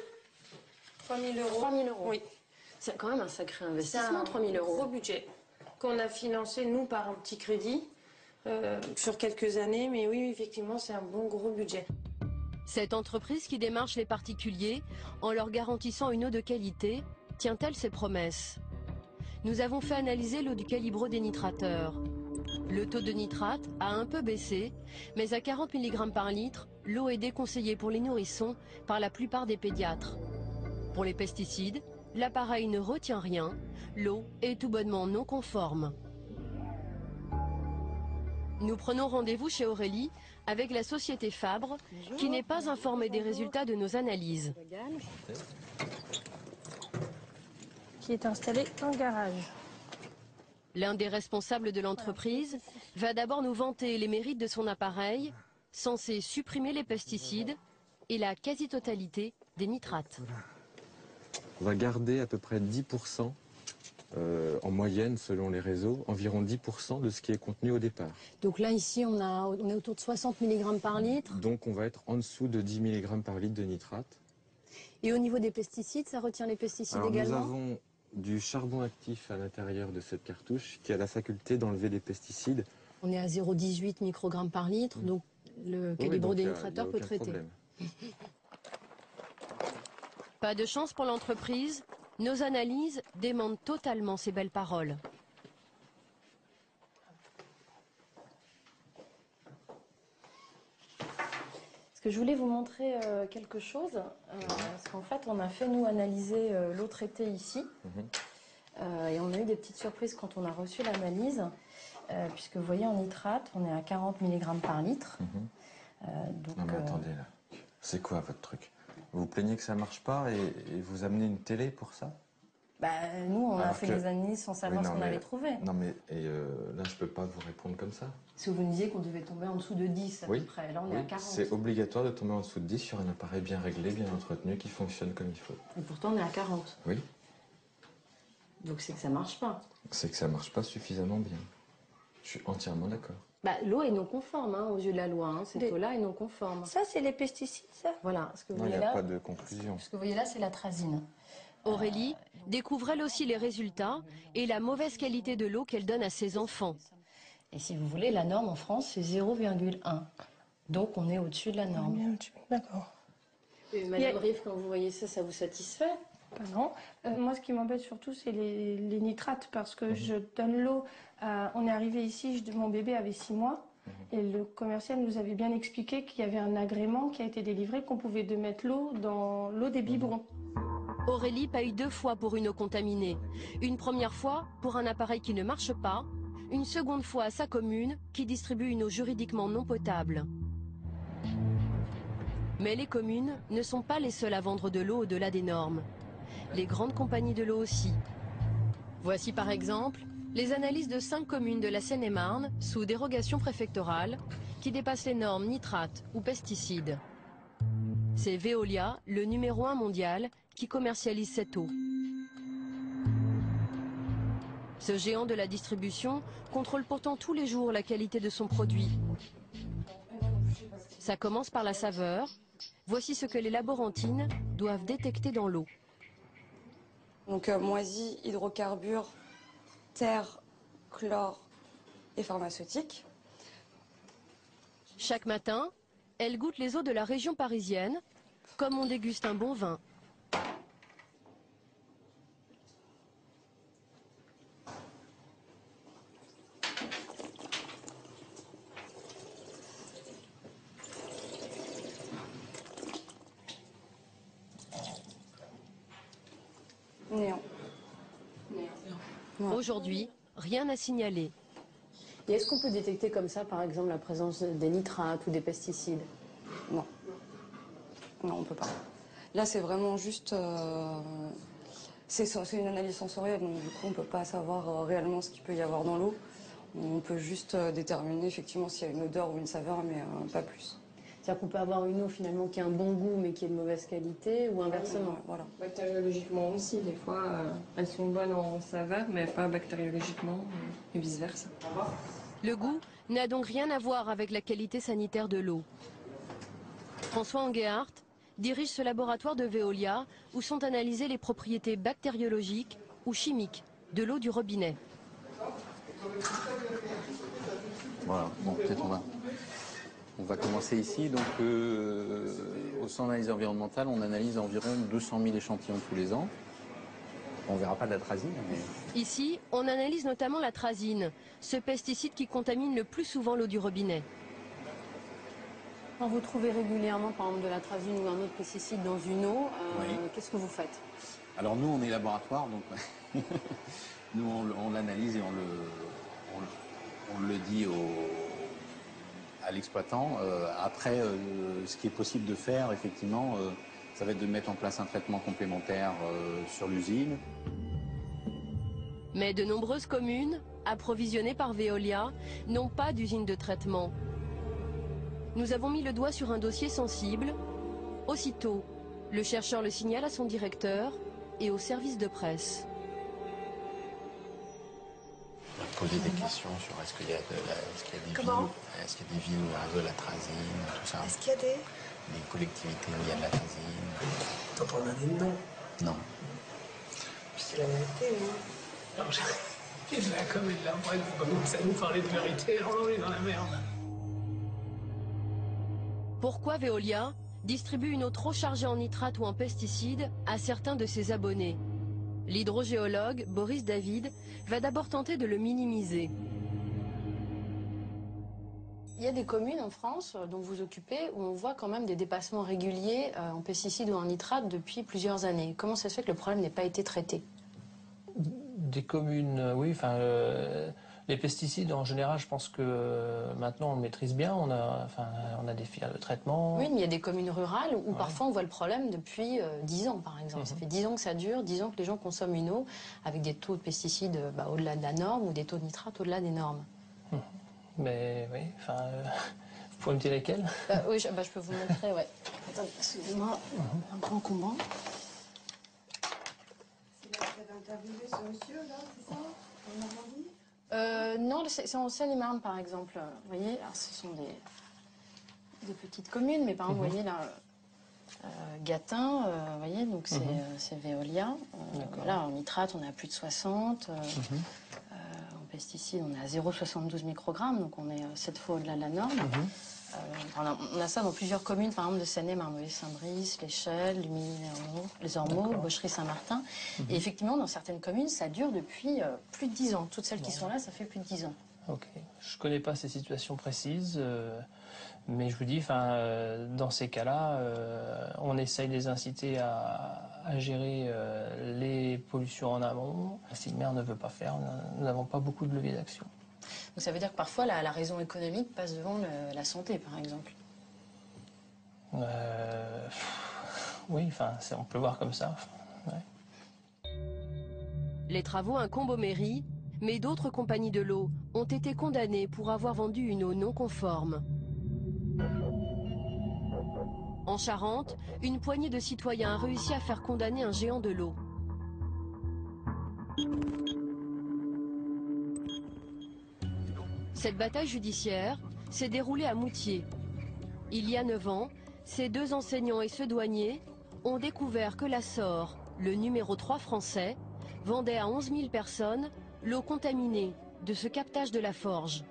3 000 €. 3 000 €. Oui. C'est quand même un sacré investissement, 3 000 €. C'est un gros budget qu'on a financé, nous, par un petit crédit sur quelques années. Mais oui, effectivement, c'est un bon gros budget. Cette entreprise qui démarche les particuliers en leur garantissant une eau de qualité, tient-elle ses promesses? Nous avons fait analyser l'eau du calibrodénitrateur. Le taux de nitrate a un peu baissé, mais à 40 mg par litre, l'eau est déconseillée pour les nourrissons par la plupart des pédiatres. Pour les pesticides, l'appareil ne retient rien, l'eau est tout bonnement non conforme. Nous prenons rendez-vous chez Aurélie avec la société Fabre, qui n'est pas informée des résultats de nos analyses. Qui est installé en garage. L'un des responsables de l'entreprise va d'abord nous vanter les mérites de son appareil, censé supprimer les pesticides et la quasi-totalité des nitrates. On va garder à peu près 10%, en moyenne selon les réseaux, environ 10% de ce qui est contenu au départ. Donc là, ici, on est autour de 60 mg par litre. Donc on va être en dessous de 10 mg par litre de nitrate. Et au niveau des pesticides, ça retient les pesticides Alors, également? Nous avons du charbon actif à l'intérieur de cette cartouche qui a la faculté d'enlever des pesticides. On est à 0,18 microgrammes par litre, donc le calibrodénitrateur peut traiter. Pas de chance pour l'entreprise, nos analyses démentent totalement ces belles paroles. Parce que je voulais vous montrer quelque chose, parce qu'en fait on a fait nous analyser l'eau traitée ici, et on a eu des petites surprises quand on a reçu l'analyse, puisque vous voyez en nitrate on est à 40 mg par litre. Donc, non mais attendez là, c'est quoi votre truc? Vous plaignez que ça marche pas et vous amenez une télé pour ça? Nous on a fait des analyses sans savoir ce qu'on allait trouver. Non mais là je peux pas vous répondre comme ça. Parce que vous nous disiez qu'on devait tomber en dessous de 10 à peu près, là on est à 40. C'est obligatoire de tomber en dessous de 10 sur un appareil bien réglé, bien entretenu, qui fonctionne comme il faut. Et pourtant on est à 40. Oui. Donc c'est que ça marche pas. C'est que ça marche pas suffisamment bien. Je suis entièrement d'accord. L'eau est non conforme aux yeux de la loi, cette eau-là est non conforme. Ça c'est les pesticides, ça? Voilà, ce que vous Non, il voyez n'y a là. pas de conclusion. Ce que vous voyez là, c'est l'atrazine. Aurélie découvre elle aussi les résultats et la mauvaise qualité de l'eau qu'elle donne à ses enfants. Et si vous voulez, la norme en France, c'est 0,1. Donc on est au-dessus de la norme. D'accord. Madame Rive, quand vous voyez ça, ça vous satisfait? Non. Moi, ce qui m'embête surtout, c'est les nitrates, parce que je donne l'eau. On est arrivé ici, mon bébé avait 6 mois, et le commercial nous avait bien expliqué qu'il y avait un agrément qui a été délivré, qu'on pouvait mettre l'eau dans l'eau des biberons. Aurélie paye 2 fois pour une eau contaminée. Une première fois pour un appareil qui ne marche pas, une seconde fois à sa commune qui distribue une eau juridiquement non potable. Mais les communes ne sont pas les seules à vendre de l'eau au-delà des normes. Les grandes compagnies de l'eau aussi. Voici par exemple les analyses de 5 communes de la Seine-et-Marne sous dérogation préfectorale qui dépassent les normes nitrates ou pesticides. C'est Veolia, le numéro 1 mondial, qui commercialise cette eau. Ce géant de la distribution contrôle pourtant tous les jours la qualité de son produit. Ça commence par la saveur. Voici ce que les laborantines doivent détecter dans l'eau. Donc moisi, hydrocarbures, terre, chlore et pharmaceutique. Chaque matin, elle goûte les eaux de la région parisienne, comme on déguste un bon vin. Néant. Aujourd'hui, rien à signaler. Et est-ce qu'on peut détecter comme ça, par exemple, la présence des nitrates ou des pesticides? Non. Non, on ne peut pas. Là, c'est vraiment juste... c'est une analyse sensorielle, donc du coup, on ne peut pas savoir réellement ce qu'il peut y avoir dans l'eau. On peut juste déterminer effectivement s'il y a une odeur ou une saveur, mais pas plus. C'est-à-dire qu'on peut avoir une eau finalement qui a un bon goût mais qui est de mauvaise qualité ou inversement. Voilà. Bactériologiquement aussi, des fois, elles sont bonnes en saveur, mais pas bactériologiquement, et vice-versa. Le goût n'a donc rien à voir avec la qualité sanitaire de l'eau. François Enguéhart dirige ce laboratoire de Veolia où sont analysées les propriétés bactériologiques ou chimiques de l'eau du robinet. Voilà, bon, peut-être on va commencer ici. Donc, au centre d'analyse environnementale, on analyse environ 200 000 échantillons tous les ans. On ne verra pas d'atrazine, mais... Ici, on analyse notamment l'atrazine, ce pesticide qui contamine le plus souvent l'eau du robinet. Quand vous trouvez régulièrement, par exemple, de l'atrazine ou un autre pesticide dans une eau, qu'est-ce que vous faites? Alors nous, on est laboratoire, donc nous, on l'analyse et on le dit à l'exploitant. Après, ce qui est possible de faire, effectivement, ça va être de mettre en place un traitement complémentaire sur l'usine. Mais de nombreuses communes, approvisionnées par Veolia, n'ont pas d'usine de traitement. Nous avons mis le doigt sur un dossier sensible. Aussitôt, le chercheur le signale à son directeur et au service de presse. Poser des questions sur est-ce qu'il y a des villes où il y a de l'atrazine, tout ça. Est-ce qu'il y a des collectivités où il y a de l'atrazine. Quand on a des noms. Non. C'est la vérité, hein. Non, j'ai de la com et de la bref, vous commencez à nous parler de vérité, alors on est dans la merde. Pourquoi Veolia distribue une eau trop chargée en nitrate ou en pesticides à certains de ses abonnés? L'hydrogéologue Boris David va d'abord tenter de le minimiser. Il y a des communes en France dont vous vous occupez où on voit quand même des dépassements réguliers en pesticides ou en nitrates depuis plusieurs années. Comment ça se fait que le problème n'ait pas été traité? Des communes, oui, enfin, les pesticides en général, je pense que maintenant on le maîtrise bien, on a des filières de traitement. Oui, mais il y a des communes rurales où parfois on voit le problème depuis 10 ans par exemple. Ça fait 10 ans que ça dure, 10 ans que les gens consomment une eau avec des taux de pesticides au-delà de la norme ou des taux de nitrate au-delà des normes. Mais oui, enfin, vous pouvez me dire lesquels? Oui, je peux vous montrer, ouais. Attendez, excusez-moi, un grand combat. C'est là que vous avez interviewé ce monsieur, là, c'est ça? En Normandie? Non, c'est en Seine-et-Marne, par exemple. Vous voyez, alors, ce sont des petites communes, mais par exemple, vous voyez là, Gatin, vous voyez, donc c'est Veolia. Là, en nitrate, on est à plus de 60. En pesticides, on est à 0,72 microgrammes, donc on est 7 fois au-delà de la norme. On a ça dans plusieurs communes, par exemple de Seine-et-Marne, Saint-Brice, l'Échelle, les Ormeaux, Bochery, Saint-Martin. Et effectivement, dans certaines communes, ça dure depuis plus de 10 ans. Toutes celles qui sont là, ça fait plus de 10 ans. Ok. Je ne connais pas ces situations précises, mais je vous dis, dans ces cas-là, on essaye de les inciter à gérer les pollutions en amont. Si le maire ne veut pas faire, nous n'avons pas beaucoup de levier d'action. Donc ça veut dire que parfois la raison économique passe devant la santé, par exemple. Oui, on peut le voir comme ça. Ouais. Les travaux incombent aux mairies, mais d'autres compagnies de l'eau ont été condamnées pour avoir vendu une eau non conforme. En Charente, une poignée de citoyens a réussi à faire condamner un géant de l'eau. Cette bataille judiciaire s'est déroulée à Moutier. Il y a 9 ans, ces 2 enseignants et ce douanier ont découvert que la SOR, le numéro 3 français, vendait à 11 000 personnes l'eau contaminée de ce captage de la Forge.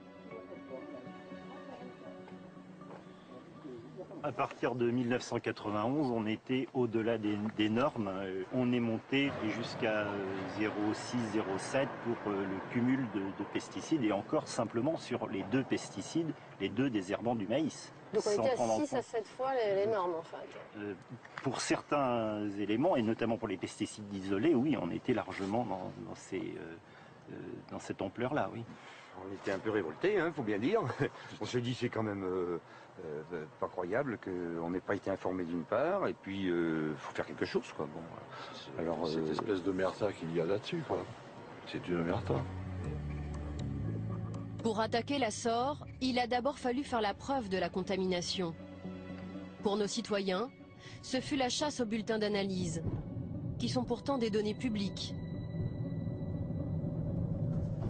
À partir de 1991, on était au-delà des normes. On est monté jusqu'à 0,6, 0,7 pour le cumul de pesticides et encore simplement sur les 2 pesticides, les 2 désherbants du maïs. Donc on était à 6 à 7 fois les normes en fait. Pour certains éléments, et notamment pour les pesticides isolés, oui, on était largement dans cette ampleur-là, oui. On était un peu révoltés, il faut bien dire. On se dit c'est quand même pas croyable qu'on n'ait pas été informé d'une part, et puis il faut faire quelque chose, quoi. Bon, alors cette espèce de merta qu'il y a là-dessus, quoi. C'est une merta. Pour attaquer la SOR, il a d'abord fallu faire la preuve de la contamination. Pour nos citoyens, ce fut la chasse aux bulletins d'analyse, qui sont pourtant des données publiques.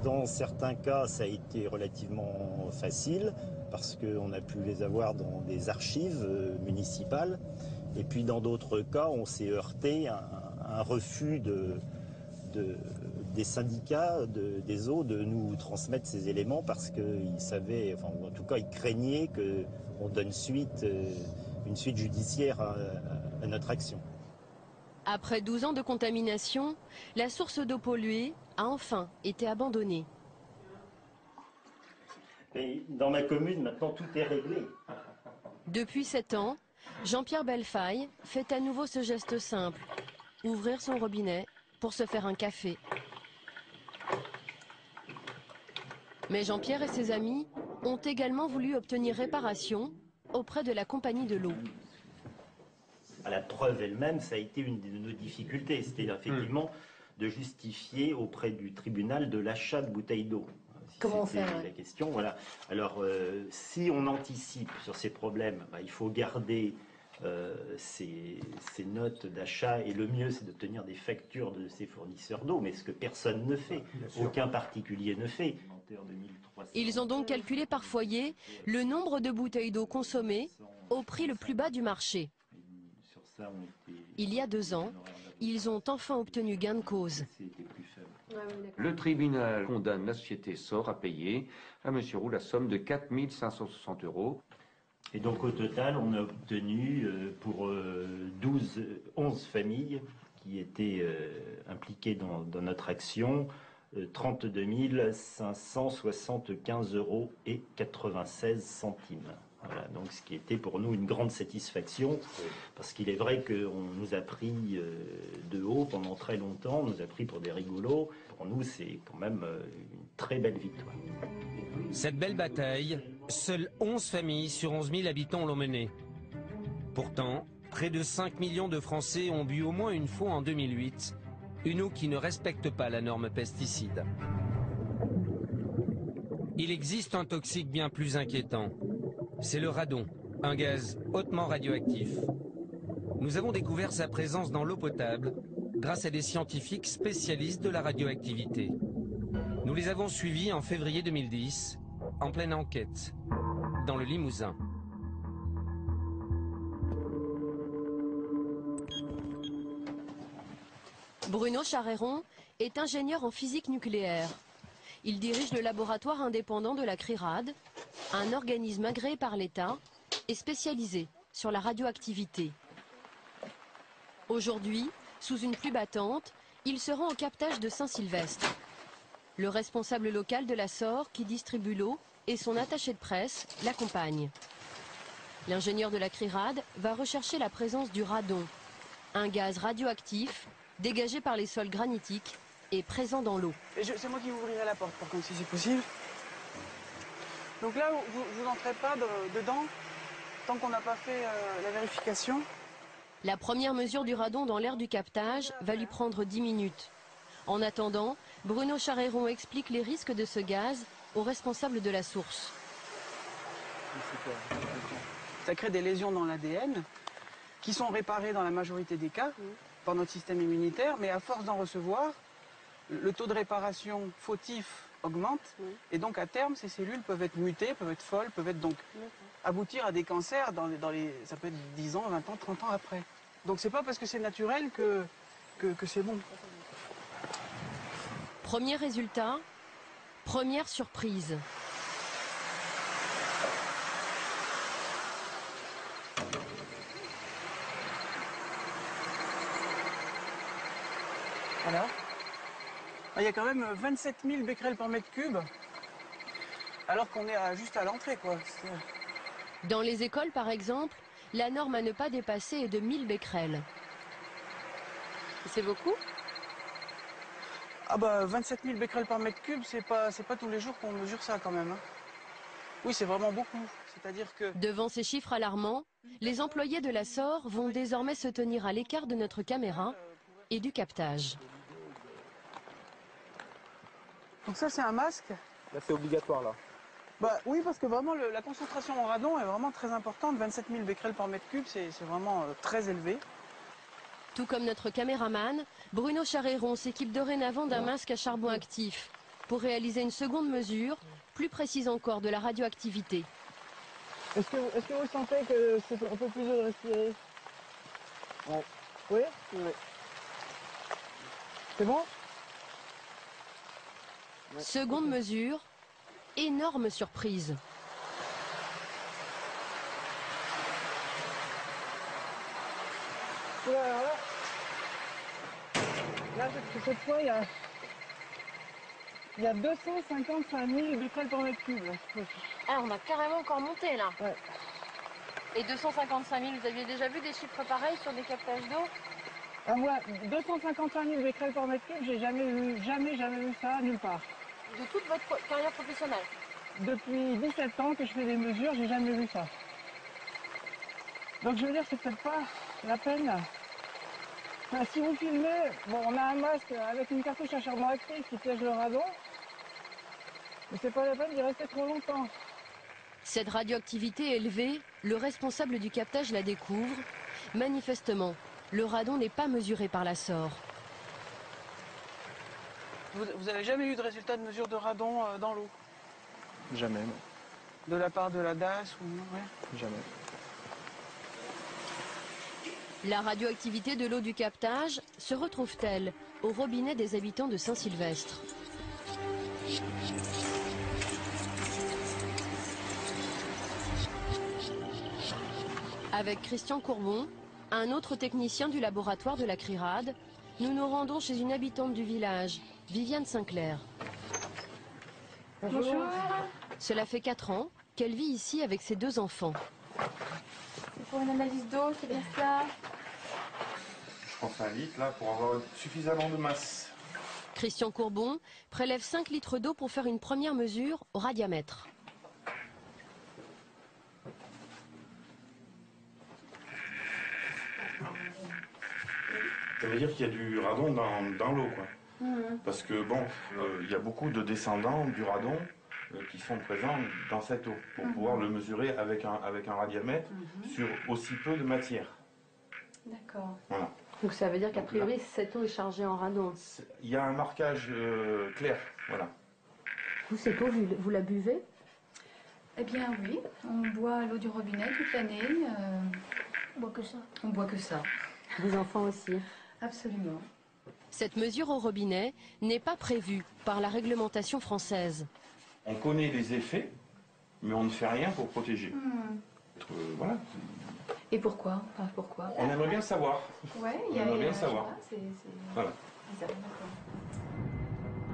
Dans certains cas, ça a été relativement facile parce qu'on a pu les avoir dans des archives municipales. Et puis dans d'autres cas, on s'est heurté à un refus des syndicats des eaux de nous transmettre ces éléments parce qu'ils savaient, enfin en tout cas ils craignaient qu'on donne une suite judiciaire à notre action. Après 12 ans de contamination, la source d'eau polluée a enfin été abandonnée. Et dans ma commune, maintenant, tout est réglé. Depuis 7 ans, Jean-Pierre Bellefaille fait à nouveau ce geste simple, ouvrir son robinet pour se faire un café. Mais Jean-Pierre et ses amis ont également voulu obtenir réparation auprès de la compagnie de l'eau. La preuve elle-même, ça a été une de nos difficultés, c'était effectivement de justifier auprès du tribunal de l'achat de bouteilles d'eau. Comment faire la question, voilà. Alors, si on anticipe sur ces problèmes, il faut garder ces notes d'achat et le mieux, c'est d'obtenir des factures de ces fournisseurs d'eau, mais ce que personne ne fait, aucun particulier ne fait. Ils ont donc calculé par foyer le nombre de bouteilles d'eau consommées au prix le plus bas du marché. Il y a 2 ans, ils ont enfin obtenu gain de cause. Le tribunal condamne la société SOR à payer à M. Roux la somme de 4 560 €. Et donc au total, on a obtenu pour 11 familles qui étaient impliquées dans notre action 32 575 € et 96 centimes. Voilà, donc ce qui était pour nous une grande satisfaction, parce qu'il est vrai qu'on nous a pris de haut pendant très longtemps, on nous a pris pour des rigolos. Pour nous, c'est quand même une très belle victoire. Cette belle bataille, seules 11 familles sur 11 000 habitants l'ont menée. Pourtant, près de 5 millions de Français ont bu au moins une fois en 2008 une eau qui ne respecte pas la norme pesticide. Il existe un toxique bien plus inquiétant. C'est le radon, un gaz hautement radioactif. Nous avons découvert sa présence dans l'eau potable grâce à des scientifiques spécialistes de la radioactivité. Nous les avons suivis en février 2010, en pleine enquête, dans le Limousin. Bruno Charéron est ingénieur en physique nucléaire. Il dirige le laboratoire indépendant de la CRIRAD, un organisme agréé par l'État et spécialisé sur la radioactivité. Aujourd'hui, sous une pluie battante, il se rend au captage de Saint-Sylvestre. Le responsable local de la SOR, qui distribue l'eau, et son attaché de presse l'accompagnent. L'ingénieur de la CRIRAD va rechercher la présence du radon, un gaz radioactif dégagé par les sols granitiques et présent dans l'eau. C'est moi qui vous ouvrirai la porte, par contre, si c'est possible. Donc là, vous n'entrez pas dedans tant qu'on n'a pas fait la vérification. La première mesure du radon dans l'air du captage va lui prendre 10 minutes. En attendant, Bruno Charéron explique les risques de ce gaz aux responsables de la source. Ça crée des lésions dans l'ADN qui sont réparées dans la majorité des cas par notre système immunitaire, mais à force d'en recevoir, le taux de réparation fautif augmente et donc à terme ces cellules peuvent être mutées, peuvent être folles, peuvent être donc aboutir à des cancers ça peut être 10 ans, 20 ans, 30 ans après. Donc c'est pas parce que c'est naturel que c'est bon. Premier résultat, première surprise. Voilà. Il y a quand même 27 000 becquerels par mètre cube, alors qu'on est juste à l'entrée, quoi. Dans les écoles, par exemple, la norme à ne pas dépasser est de 1000 becquerels. C'est beaucoup? Ah bah 27 000 becquerels par mètre cube, c'est pas tous les jours qu'on mesure ça quand même. Hein. Oui, c'est vraiment beaucoup. C'est-à-dire que... Devant ces chiffres alarmants, les employés de la SOR vont désormais se tenir à l'écart de notre caméra et du captage. Donc ça, c'est un masque. Là, c'est obligatoire, là. Bah oui, parce que vraiment, la concentration en radon est vraiment très importante. 27 000 becquerels par mètre cube, c'est vraiment très élevé. Tout comme notre caméraman, Bruno Charéron s'équipe dorénavant d'un masque à charbon actif pour réaliser une seconde mesure, plus précise encore, de la radioactivité. Est-ce que vous sentez que c'est un peu plus dur de respirer? Ouais. Oui? Oui. C'est bon? Seconde mesure, énorme surprise. Voilà. Là, cette fois, il y a 255 000 becquerels par mètre cube. Ah, on a carrément encore monté là. Ouais. Et 255 000, vous aviez déjà vu des chiffres pareils sur des captages d'eau? Ah, moi, 255 000 becquerels par mètre cube, j'ai jamais vu ça nulle part. De toute votre carrière professionnelle? Depuis 17 ans que je fais des mesures, j'ai jamais vu ça. Donc je veux dire, c'est peut-être pas la peine. Enfin, si vous filmez, bon, on a un masque avec une cartouche à charbon actif qui piège le radon, mais c'est pas la peine d'y rester trop longtemps. Cette radioactivité élevée, le responsable du captage la découvre. Manifestement, le radon n'est pas mesuré par la SOR. Vous avez jamais eu de résultat de mesure de radon dans l'eau? Jamais, non. De la part de la DAS ou non? Ouais. Jamais. La radioactivité de l'eau du captage se retrouve-t-elle au robinet des habitants de Saint-Sylvestre? Avec Christian Courbon, un autre technicien du laboratoire de la CRIRAD, nous nous rendons chez une habitante du village, Viviane Sinclair. Bonjour. Cela fait 4 ans qu'elle vit ici avec ses 2 enfants. C'est pour une analyse d'eau, c'est bien ça? Je pense 1 litre là pour avoir suffisamment de masse. Christian Courbon prélève 5 litres d'eau pour faire une première mesure au radiamètre. Ça veut dire qu'il y a du radon dans l'eau, quoi. Parce que bon, il y a beaucoup de descendants du radon qui sont présents dans cette eau pour pouvoir le mesurer avec un radiamètre sur aussi peu de matière. D'accord. Voilà. Donc ça veut dire qu'a priori cette eau est chargée en radon. Il y a un marquage clair, voilà. Vous, cette eau, vous la buvez? Eh bien oui, on boit l'eau du robinet toute l'année. On boit que ça. On boit que ça. Les enfants aussi? Absolument. Cette mesure au robinet n'est pas prévue par la réglementation française. On connaît les effets, mais on ne fait rien pour protéger. Voilà. Et pourquoi? Enfin, pourquoi? On aimerait bien le savoir. Ouais, on aimerait bien le savoir. Voilà.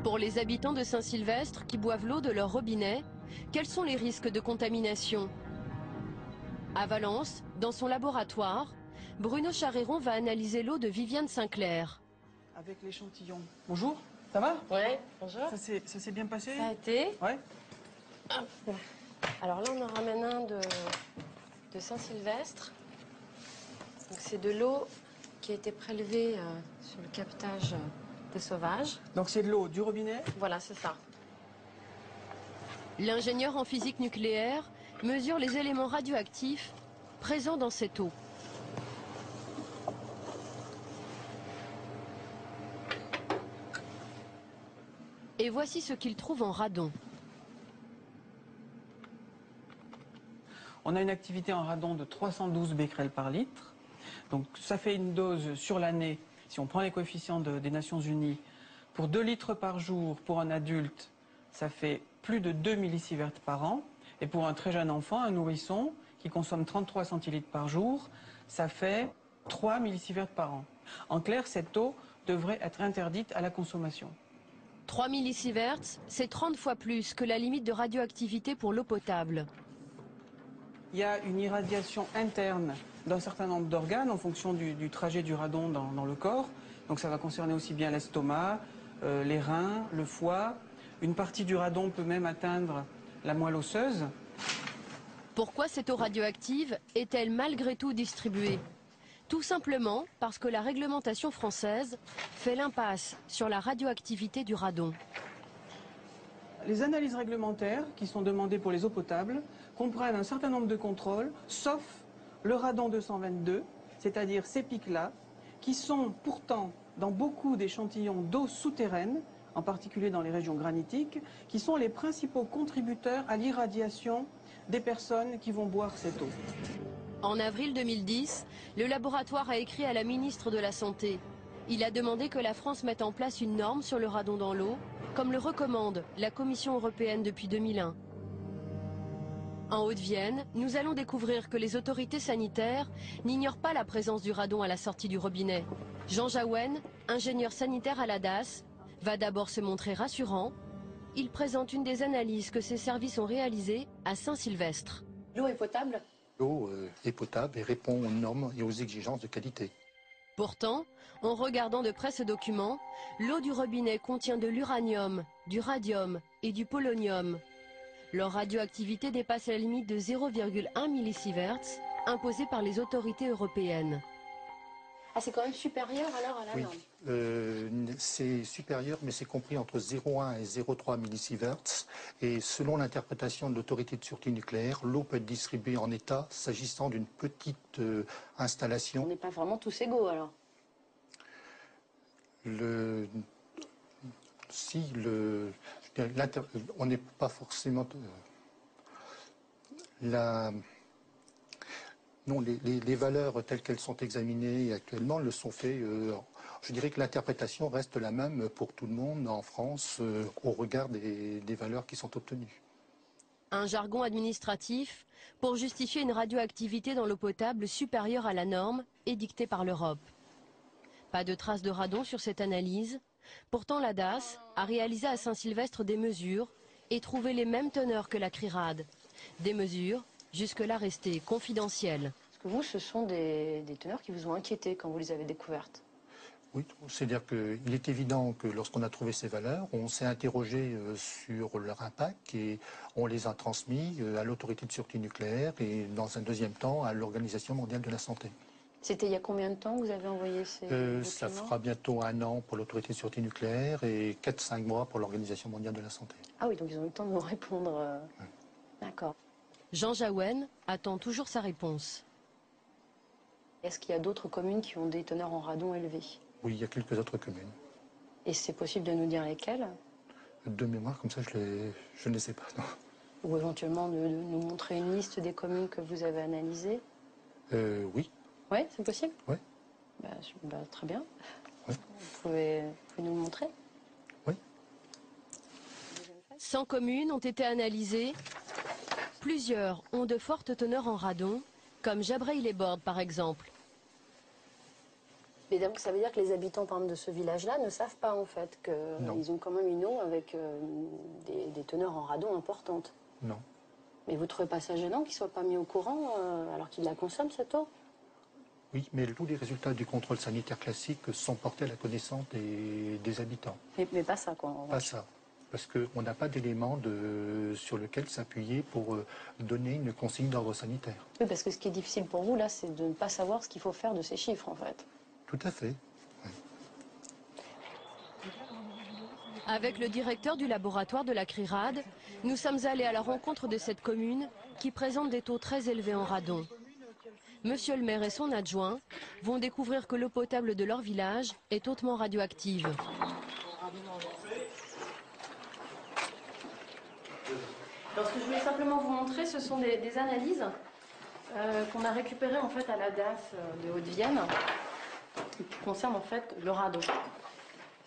Pour les habitants de Saint-Sylvestre qui boivent l'eau de leur robinet, quels sont les risques de contamination? À Valence, dans son laboratoire, Bruno Charéron va analyser l'eau de Viviane Sinclair. Avec l'échantillon. Bonjour, ça va? Ouais, bonjour. Ça s'est bien passé? Ça a été. Ouais. Hop. Alors là, on en ramène un de Saint-Sylvestre. C'est de l'eau qui a été prélevée sur le captage des sauvages. Donc c'est de l'eau du robinet? Voilà, c'est ça. L'ingénieur en physique nucléaire mesure les éléments radioactifs présents dans cette eau. Et voici ce qu'il trouve en radon. On a une activité en radon de 312 becquerels par litre. Donc ça fait une dose sur l'année, si on prend les coefficients des Nations Unies, pour 2 litres par jour pour un adulte, ça fait plus de 2 millisieverts par an. Et pour un très jeune enfant, un nourrisson, qui consomme 33 centilitres par jour, ça fait 3 millisieverts par an. En clair, cette eau devrait être interdite à la consommation. 3 millisieverts, c'est 30 fois plus que la limite de radioactivité pour l'eau potable. Il y a une irradiation interne d'un certain nombre d'organes en fonction du trajet du radon dans le corps. Donc ça va concerner aussi bien l'estomac, les reins, le foie. Une partie du radon peut même atteindre la moelle osseuse. Pourquoi cette eau radioactive est-elle malgré tout distribuée? Tout simplement parce que la réglementation française fait l'impasse sur la radioactivité du radon. Les analyses réglementaires qui sont demandées pour les eaux potables comprennent un certain nombre de contrôles, sauf le radon 222, c'est-à-dire ces pics-là, qui sont pourtant dans beaucoup d'échantillons d'eau souterraine, en particulier dans les régions granitiques, qui sont les principaux contributeurs à l'irradiation des personnes qui vont boire cette eau. En avril 2010, le laboratoire a écrit à la ministre de la Santé. Il a demandé que la France mette en place une norme sur le radon dans l'eau, comme le recommande la Commission européenne depuis 2001. En Haute-Vienne, nous allons découvrir que les autorités sanitaires n'ignorent pas la présence du radon à la sortie du robinet. Jean Jaouen, ingénieur sanitaire à la DAS, va d'abord se montrer rassurant. Il présente une des analyses que ses services ont réalisées à Saint-Sylvestre. L'eau est potable? L'eau est potable et répond aux normes et aux exigences de qualité. Pourtant, en regardant de près ce document, l'eau du robinet contient de l'uranium, du radium et du polonium. Leur radioactivité dépasse la limite de 0,1 millisieverts imposée par les autorités européennes. Ah, c'est quand même supérieur alors à la norme? C'est supérieur, mais c'est compris entre 0,1 et 0,3 millisieverts. Et selon l'interprétation de l'autorité de sûreté nucléaire, l'eau peut être distribuée en état s'agissant d'une petite installation. On n'est pas vraiment tous égaux alors? On n'est pas forcément... Non, les valeurs telles qu'elles sont examinées actuellement le sont faites. Je dirais que l'interprétation reste la même pour tout le monde en France au regard des valeurs qui sont obtenues. Un jargon administratif pour justifier une radioactivité dans l'eau potable supérieure à la norme édictée par l'Europe. Pas de traces de radon sur cette analyse. Pourtant, la DAS a réalisé à Saint-Sylvestre des mesures et trouvé les mêmes teneurs que la CRIRAD. Des mesures jusque-là restées confidentielles. Est-ce que vous, ce sont des teneurs qui vous ont inquiété quand vous les avez découvertes? Oui, c'est-à-dire qu'il est évident que lorsqu'on a trouvé ces valeurs, on s'est interrogé sur leur impact et on les a transmis à l'autorité de sûreté nucléaire et dans un deuxième temps à l'Organisation mondiale de la santé. C'était il y a combien de temps que vous avez envoyé ces documents? Ça fera bientôt 1 an pour l'autorité de sûreté nucléaire et 4-5 mois pour l'Organisation mondiale de la santé. Ah oui, donc ils ont eu le temps de nous répondre. D'accord. Jean Jaouen attend toujours sa réponse. Est-ce qu'il y a d'autres communes qui ont des teneurs en radon élevés? Oui, il y a quelques autres communes. Et c'est possible de nous dire lesquelles? De mémoire, comme ça, je ne les sais pas. Non. Ou éventuellement de nous montrer une liste des communes que vous avez analysées? Oui. Oui, c'est possible? Oui. Très bien. Vous pouvez nous le montrer? 100 communes ont été analysées. Plusieurs ont de fortes teneurs en radon, comme Jabrail-les-Bordes par exemple. Mais donc ça veut dire que les habitants par exemple, de ce village-là ne savent pas en fait qu'ils ont quand même une eau avec des teneurs en radon importantes. Non. Mais vous ne trouvez pas ça gênant qu'ils ne soient pas mis au courant alors qu'ils la consomment cette eau? Oui, mais tous les résultats du contrôle sanitaire classique sont portés à la connaissance des habitants. Mais pas ça quoi. Pas ça. Parce qu'on n'a pas d'éléments sur lequel s'appuyer pour donner une consigne d'ordre sanitaire. Oui, parce que ce qui est difficile pour vous là, c'est de ne pas savoir ce qu'il faut faire de ces chiffres en fait. Tout à fait. Oui. Avec le directeur du laboratoire de la CRIRAD, nous sommes allés à la rencontre de cette commune qui présente des taux très élevés en radon. Monsieur le maire et son adjoint vont découvrir que l'eau potable de leur village est hautement radioactive. Alors, ce que je voulais simplement vous montrer, ce sont des analyses qu'on a récupérées en fait à la DAS de Haute-Vienne, qui concernent en fait le radon. Ce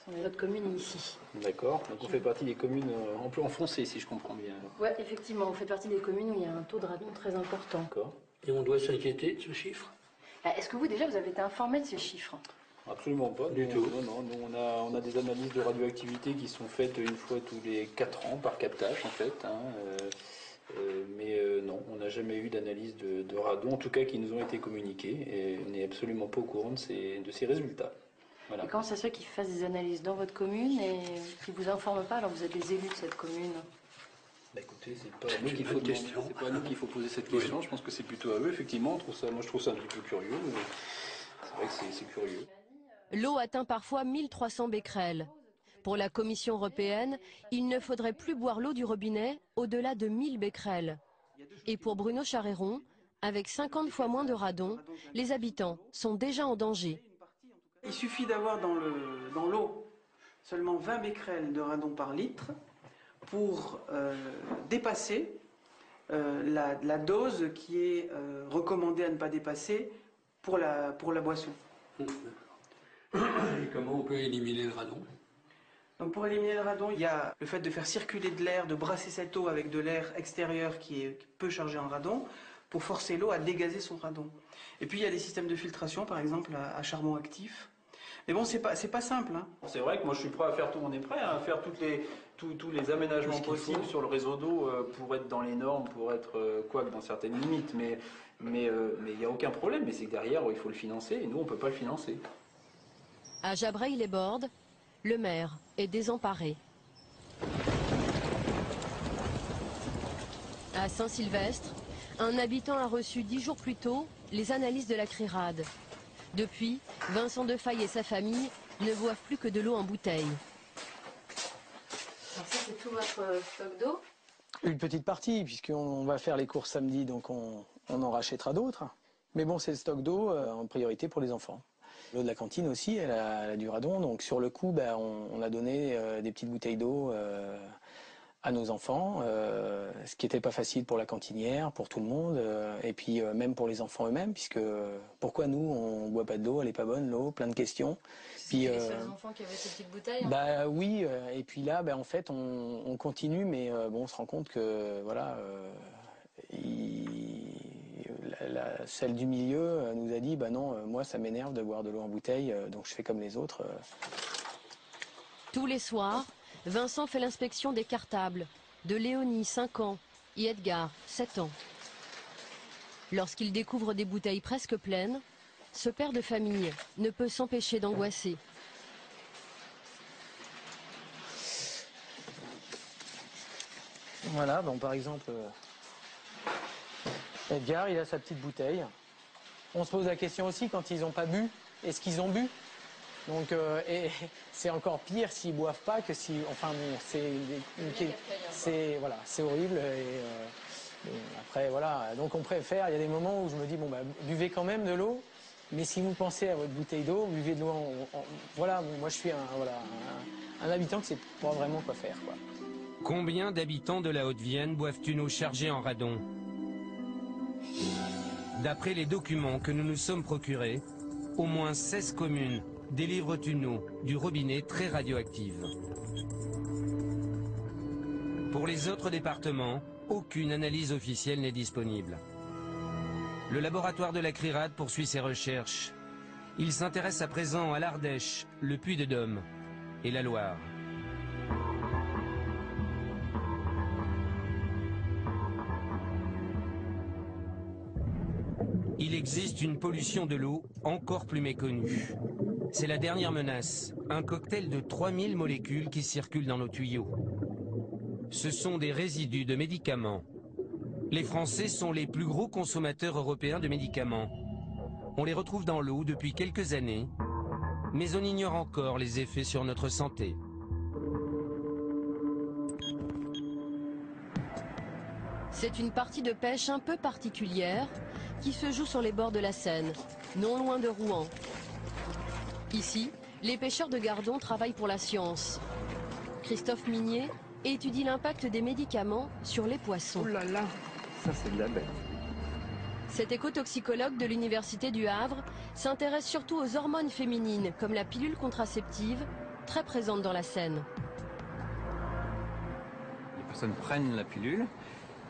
sont notre commune ici. D'accord, donc on fait partie des communes en plan enfoncées, si je comprends bien. Oui, effectivement, on fait partie des communes où il y a un taux de radon très important. D'accord. Et on doit s'inquiéter de ce chiffre? Est-ce que vous déjà vous avez été informé de ces chiffres? Absolument pas, du tout. Non, nous on a des analyses de radioactivité qui sont faites une fois tous les 4 ans par captage en fait. Mais non, on n'a jamais eu d'analyse de radon, en tout cas qui nous ont été communiquées, et on n'est absolument pas au courant de ces résultats. Voilà. Et comment ça se fait qu'ils fassent des analyses dans votre commune et qu'ils ne vous informent pas alors que vous êtes les élus de cette commune? Bah écoutez, c'est pas à nous qu'il faut poser cette question. Oui. Je pense que c'est plutôt à eux, effectivement. Moi je trouve ça un petit peu curieux. C'est vrai que c'est curieux. L'eau atteint parfois 1300 becquerels. Pour la Commission européenne, il ne faudrait plus boire l'eau du robinet au-delà de 1000 becquerels. Et pour Bruno Charéron, avec 50 fois moins de radon, les habitants sont déjà en danger. Il suffit d'avoir dans l'eau seulement 20 becquerels de radon par litre pour dépasser la dose qui est recommandée à ne pas dépasser pour la boisson. Et comment on peut éliminer le radon? Donc pour éliminer le radon, il y a le fait de faire circuler de l'air, de brasser cette eau avec de l'air extérieur qui est peu chargé en radon, pour forcer l'eau à dégazer son radon. Et puis il y a des systèmes de filtration, par exemple à charbon actif. Mais bon, c'est pas simple. Hein. C'est vrai que moi je suis prêt à faire tout, on est prêt à faire tous les aménagements possibles sur le réseau d'eau pour être dans les normes, pour être quoique dans certaines limites. Mais il n'y a aucun problème. Mais c'est que derrière, il faut le financer et nous, on ne peut pas le financer. À Jabrail-les-Bordes, le maire est désemparé. À Saint-Sylvestre, un habitant a reçu 10 jours plus tôt les analyses de la CRIRAD. Depuis, Vincent Defaille et sa famille ne boivent plus que de l'eau en bouteille. Alors ça, c'est tout votre stock d'eau? Une petite partie, puisqu'on va faire les courses samedi, donc on en rachètera d'autres. Mais bon, c'est le stock d'eau en priorité pour les enfants. L'eau de la cantine aussi, elle a du radon. Donc sur le coup, on a donné des petites bouteilles d'eau à nos enfants, ce qui n'était pas facile pour la cantinière, pour tout le monde, et puis même pour les enfants eux-mêmes, puisque pourquoi nous, on ne boit pas de l'eau, elle n'est pas bonne l'eau, plein de questions. Puis, les seuls enfants qui avaient ces petites bouteilles? Oui, et puis là, en fait, on continue, mais on se rend compte que, voilà, celle du milieu nous a dit, non, moi ça m'énerve de boire de l'eau en bouteille, donc je fais comme les autres. Tous les soirs, Vincent fait l'inspection des cartables de Léonie, 5 ans, et Edgar, 7 ans. Lorsqu'il découvre des bouteilles presque pleines, ce père de famille ne peut s'empêcher d'angoisser. Voilà, par exemple, Edgar, il a sa petite bouteille. On se pose la question aussi, quand ils n'ont pas bu, est-ce qu'ils ont bu? Donc, et c'est encore pire s'ils boivent pas que si, enfin bon, c'est horrible. Et après, voilà, donc on préfère. Il y a des moments où je me dis, buvez quand même de l'eau, mais si vous pensez à votre bouteille d'eau, buvez de l'eau. Voilà, moi je suis un habitant qui sait pas vraiment quoi faire, quoi. Combien d'habitants de la Haute-Vienne boivent une eau chargée en radon? D'après les documents que nous nous sommes procurés, au moins 16 communes délivrent une eau du robinet très radioactive. Pour les autres départements, aucune analyse officielle n'est disponible. Le laboratoire de la CRIRAD poursuit ses recherches. Il s'intéresse à présent à l'Ardèche, le Puy-de-Dôme et la Loire. Il existe une pollution de l'eau encore plus méconnue. C'est la dernière menace, un cocktail de 3000 molécules qui circulent dans nos tuyaux. Ce sont des résidus de médicaments. Les Français sont les plus gros consommateurs européens de médicaments. On les retrouve dans l'eau depuis quelques années, mais on ignore encore les effets sur notre santé. C'est une partie de pêche un peu particulière qui se joue sur les bords de la Seine, non loin de Rouen. Ici, les pêcheurs de Gardon travaillent pour la science. Christophe Minier étudie l'impact des médicaments sur les poissons. Oh là là, ça c'est de la bête. Cet écotoxicologue de l'Université du Havre s'intéresse surtout aux hormones féminines, comme la pilule contraceptive, très présente dans la Seine. Les personnes prennent la pilule,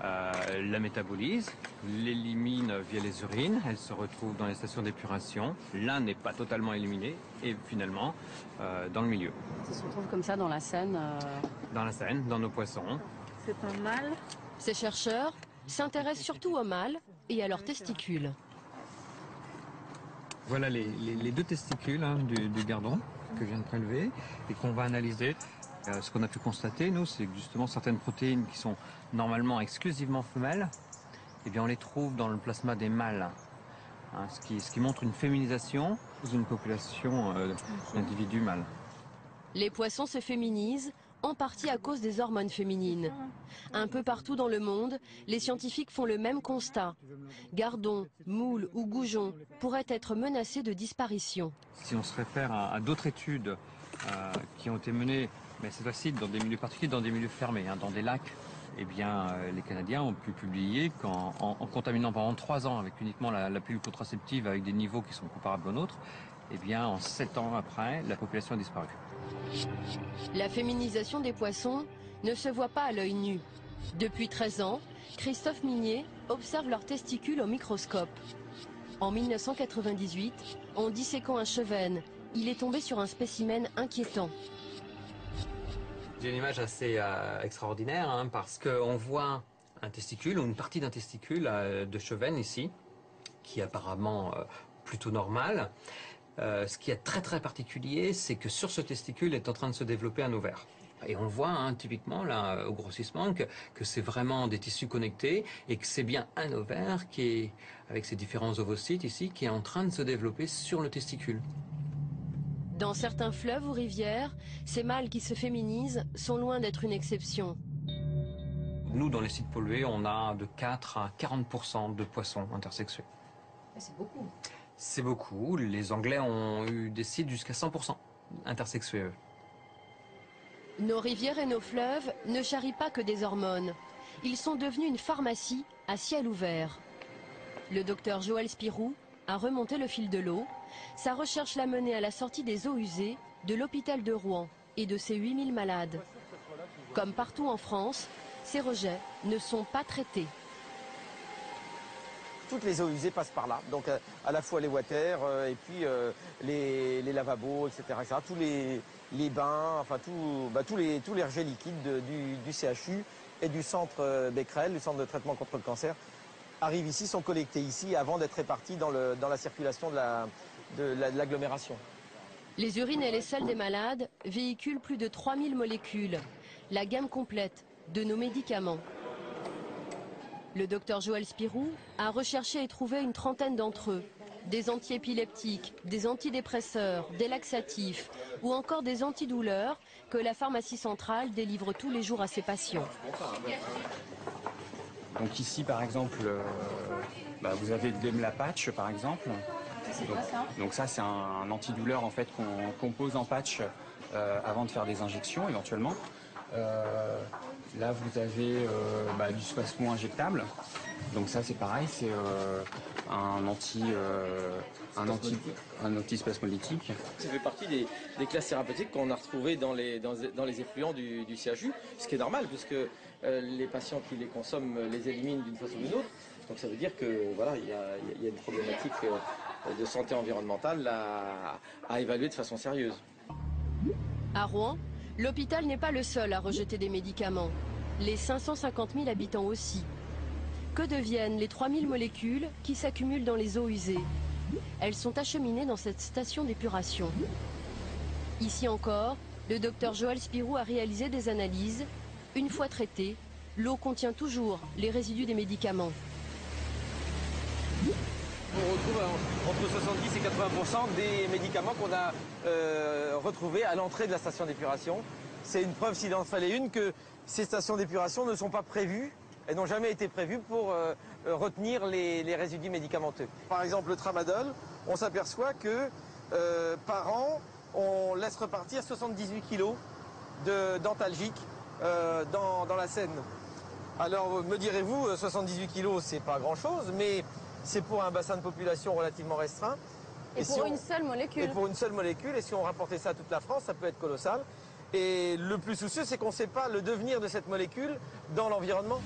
la métabolisent, l'éliminent via les urines, elle se retrouve dans les stations d'épuration. L'un n'est pas totalement éliminé et finalement dans le milieu. Ça se retrouve comme ça dans la Seine Dans la Seine, dans nos poissons. C'est pas mal. Ces chercheurs s'intéressent surtout aux mâles et à leurs testicules. Voilà les deux testicules du gardon que je viens de prélever et qu'on va analyser. Ce qu'on a pu constater, nous, c'est que justement certaines protéines qui sont normalement exclusivement femelles, eh bien on les trouve dans le plasma des mâles. Ce qui montre une féminisation d'une population d'individus mâles. Les poissons se féminisent, en partie à cause des hormones féminines. Un peu partout dans le monde, les scientifiques font le même constat. Gardons, moules ou goujons pourraient être menacés de disparition. Si on se réfère à d'autres études qui ont été menées, mais cette fois-ci dans des milieux particuliers, dans des milieux fermés, dans des lacs, eh bien, les Canadiens ont pu publier qu'en contaminant pendant 3 ans avec uniquement la pilule contraceptive avec des niveaux qui sont comparables aux nôtres, eh bien, en 7 ans après, la population a disparu. La féminisation des poissons ne se voit pas à l'œil nu. Depuis 13 ans, Christophe Minier observe leurs testicules au microscope. En 1998, en disséquant un chevenne, il est tombé sur un spécimen inquiétant. J'ai une image assez extraordinaire parce qu'on voit un testicule ou une partie d'un testicule de chevenne ici, qui est apparemment plutôt normal. Ce qui est très très particulier, c'est que sur ce testicule est en train de se développer un ovaire. Et on voit typiquement là au grossissement que c'est vraiment des tissus connectés et que c'est bien un ovaire qui est, avec ses différents ovocytes ici, qui est en train de se développer sur le testicule. Dans certains fleuves ou rivières, ces mâles qui se féminisent sont loin d'être une exception. Nous, dans les sites pollués, on a de 4 à 40% de poissons intersexués. C'est beaucoup. C'est beaucoup. Les Anglais ont eu des sites jusqu'à 100% intersexués, eux. Nos rivières et nos fleuves ne charrient pas que des hormones. Ils sont devenus une pharmacie à ciel ouvert. Le docteur Joël Spirou a remonté le fil de l'eau. Sa recherche l'a mené à la sortie des eaux usées de l'hôpital de Rouen et de ses 8000 malades. Comme partout en France, ces rejets ne sont pas traités. Toutes les eaux usées passent par là, donc à la fois les water et puis les lavabos, etc. Tous les bains, enfin tous les rejets liquides du CHU et du centre Becquerel, du centre de traitement contre le cancer, arrivent ici, sont collectés ici avant d'être répartis dans la circulation de l'agglomération. Les urines et les selles des malades véhiculent plus de 3000 molécules, la gamme complète de nos médicaments. Le docteur Joël Spirou a recherché et trouvé une trentaine d'entre eux. Des antiépileptiques, des antidépresseurs, des laxatifs ou encore des antidouleurs que la pharmacie centrale délivre tous les jours à ses patients. Donc ici par exemple, vous avez de l'Emla-Patch par exemple. C'est quoi ça? Donc ça c'est un antidouleur en fait qu'on pose en patch avant de faire des injections éventuellement. Là, vous avez du spasmo injectable. Donc ça, c'est pareil, c'est un antispasmolytique. Ça fait partie des classes thérapeutiques qu'on a retrouvées dans les effluents du CHU, ce qui est normal puisque les patients qui les consomment les éliminent d'une façon ou d'une autre. Donc ça veut dire que voilà, il y a une problématique de santé environnementale à évaluer de façon sérieuse. À Rouen, l'hôpital n'est pas le seul à rejeter des médicaments. Les 550 000 habitants aussi. Que deviennent les 3000 molécules qui s'accumulent dans les eaux usées? Elles sont acheminées dans cette station d'épuration. Ici encore, le docteur Joël Spirou a réalisé des analyses. Une fois traitée, l'eau contient toujours les résidus des médicaments. On retrouve entre 70 et 80% des médicaments qu'on a retrouvés à l'entrée de la station d'épuration. C'est une preuve, s'il en fallait une, que ces stations d'épuration ne sont pas prévues. Elles n'ont jamais été prévues pour retenir les résidus médicamenteux. Par exemple, le tramadol, on s'aperçoit que par an, on laisse repartir 78 kilos d'antalgiques dans la Seine. Alors, me direz-vous, 78 kilos, c'est pas grand-chose, mais c'est pour un bassin de population relativement restreint. Et pour une seule molécule. Et pour une seule molécule, et si on rapportait ça à toute la France, ça peut être colossal. Et le plus soucieux, c'est qu'on ne sait pas le devenir de cette molécule dans l'environnement.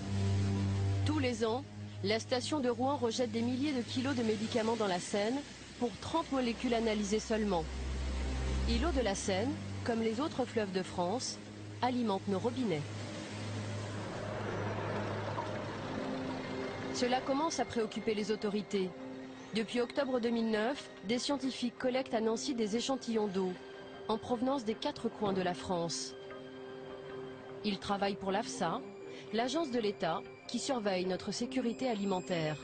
Tous les ans, la station de Rouen rejette des milliers de kilos de médicaments dans la Seine pour 30 molécules analysées seulement. Et l'eau de la Seine, comme les autres fleuves de France, alimente nos robinets. Cela commence à préoccuper les autorités. Depuis octobre 2009, des scientifiques collectent à Nancy des échantillons d'eau en provenance des 4 coins de la France. Ils travaillent pour l'AFSA, l'agence de l'État qui surveille notre sécurité alimentaire.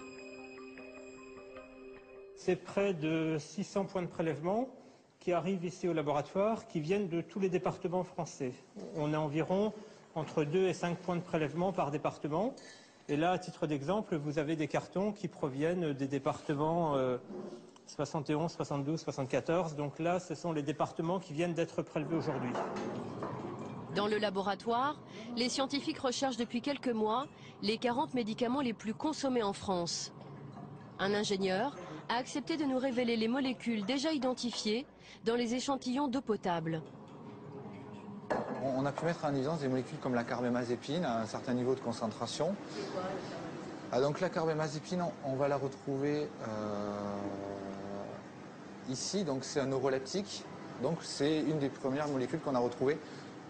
C'est près de 600 points de prélèvement qui arrivent ici au laboratoire, qui viennent de tous les départements français. On a environ entre 2 et 5 points de prélèvement par département. Et là, à titre d'exemple, vous avez des cartons qui proviennent des départements 71, 72, 74. Donc là, ce sont les départements qui viennent d'être prélevés aujourd'hui. Dans le laboratoire, les scientifiques recherchent depuis quelques mois les 40 médicaments les plus consommés en France. Un ingénieur a accepté de nous révéler les molécules déjà identifiées dans les échantillons d'eau potable. On a pu mettre en évidence des molécules comme la carbamazépine à un certain niveau de concentration. Donc la carbamazépine, on va la retrouver ici. Donc c'est un neuroleptique. Donc c'est une des premières molécules qu'on a retrouvées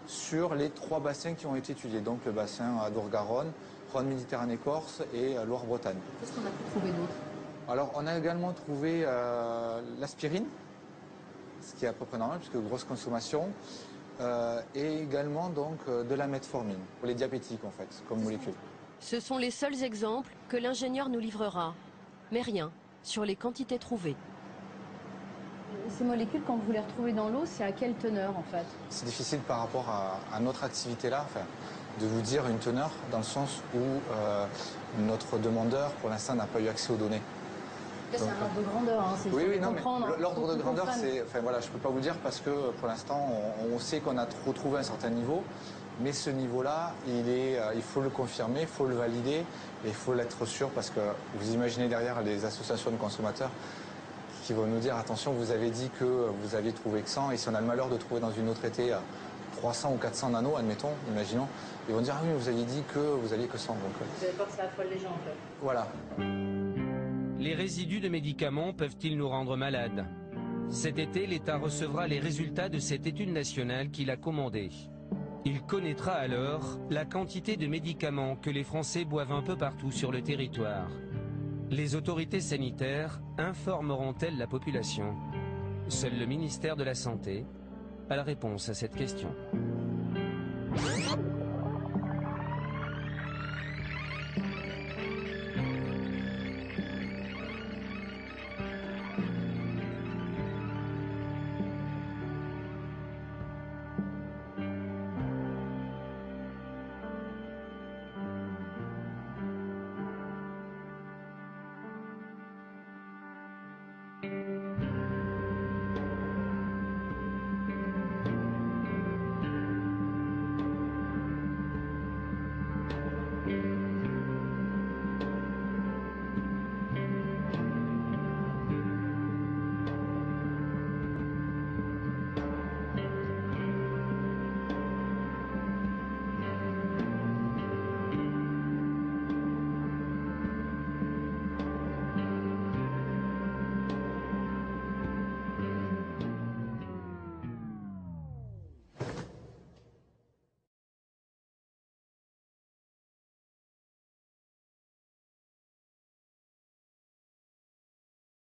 sur les 3 bassins qui ont été étudiés. Donc le bassin Adour-Garonne, Rhône-Méditerranée-Corse et Loire-Bretagne. Qu'est-ce qu'on a pu trouver d'autre? Alors on a également trouvé l'aspirine, ce qui est à peu près normal puisque grosse consommation. Et également donc de la metformine, pour les diabétiques en fait, comme molécule. Ce sont les seuls exemples que l'ingénieur nous livrera, mais rien sur les quantités trouvées. Ces molécules, quand vous les retrouvez dans l'eau, c'est à quelle teneur en fait? C'est difficile par rapport à notre activité là, de vous dire une teneur dans le sens où notre demandeur pour l'instant n'a pas eu accès aux données. C'est un ordre de grandeur, hein, c'est oui, non, mais comprendre. l'ordre de grandeur, c'est, voilà, je peux pas vous dire parce que pour l'instant, on sait qu'on a retrouvé un certain niveau, mais ce niveau-là, il faut le confirmer, il faut le valider, et il faut l'être sûr parce que vous imaginez derrière les associations de consommateurs qui vont nous dire attention, vous avez dit que vous aviez trouvé que 100, et si on a le malheur de trouver dans une autre été 300 ou 400 nanos, admettons, imaginons, ils vont dire ah oui, vous aviez dit que vous aviez que 100. Donc, vous avez peur que ça affole les gens en fait. Voilà. Les résidus de médicaments peuvent-ils nous rendre malades? Cet été, l'État recevra les résultats de cette étude nationale qu'il a commandée. Il connaîtra alors la quantité de médicaments que les Français boivent un peu partout sur le territoire. Les autorités sanitaires informeront-elles la population? Seul le ministère de la Santé a la réponse à cette question.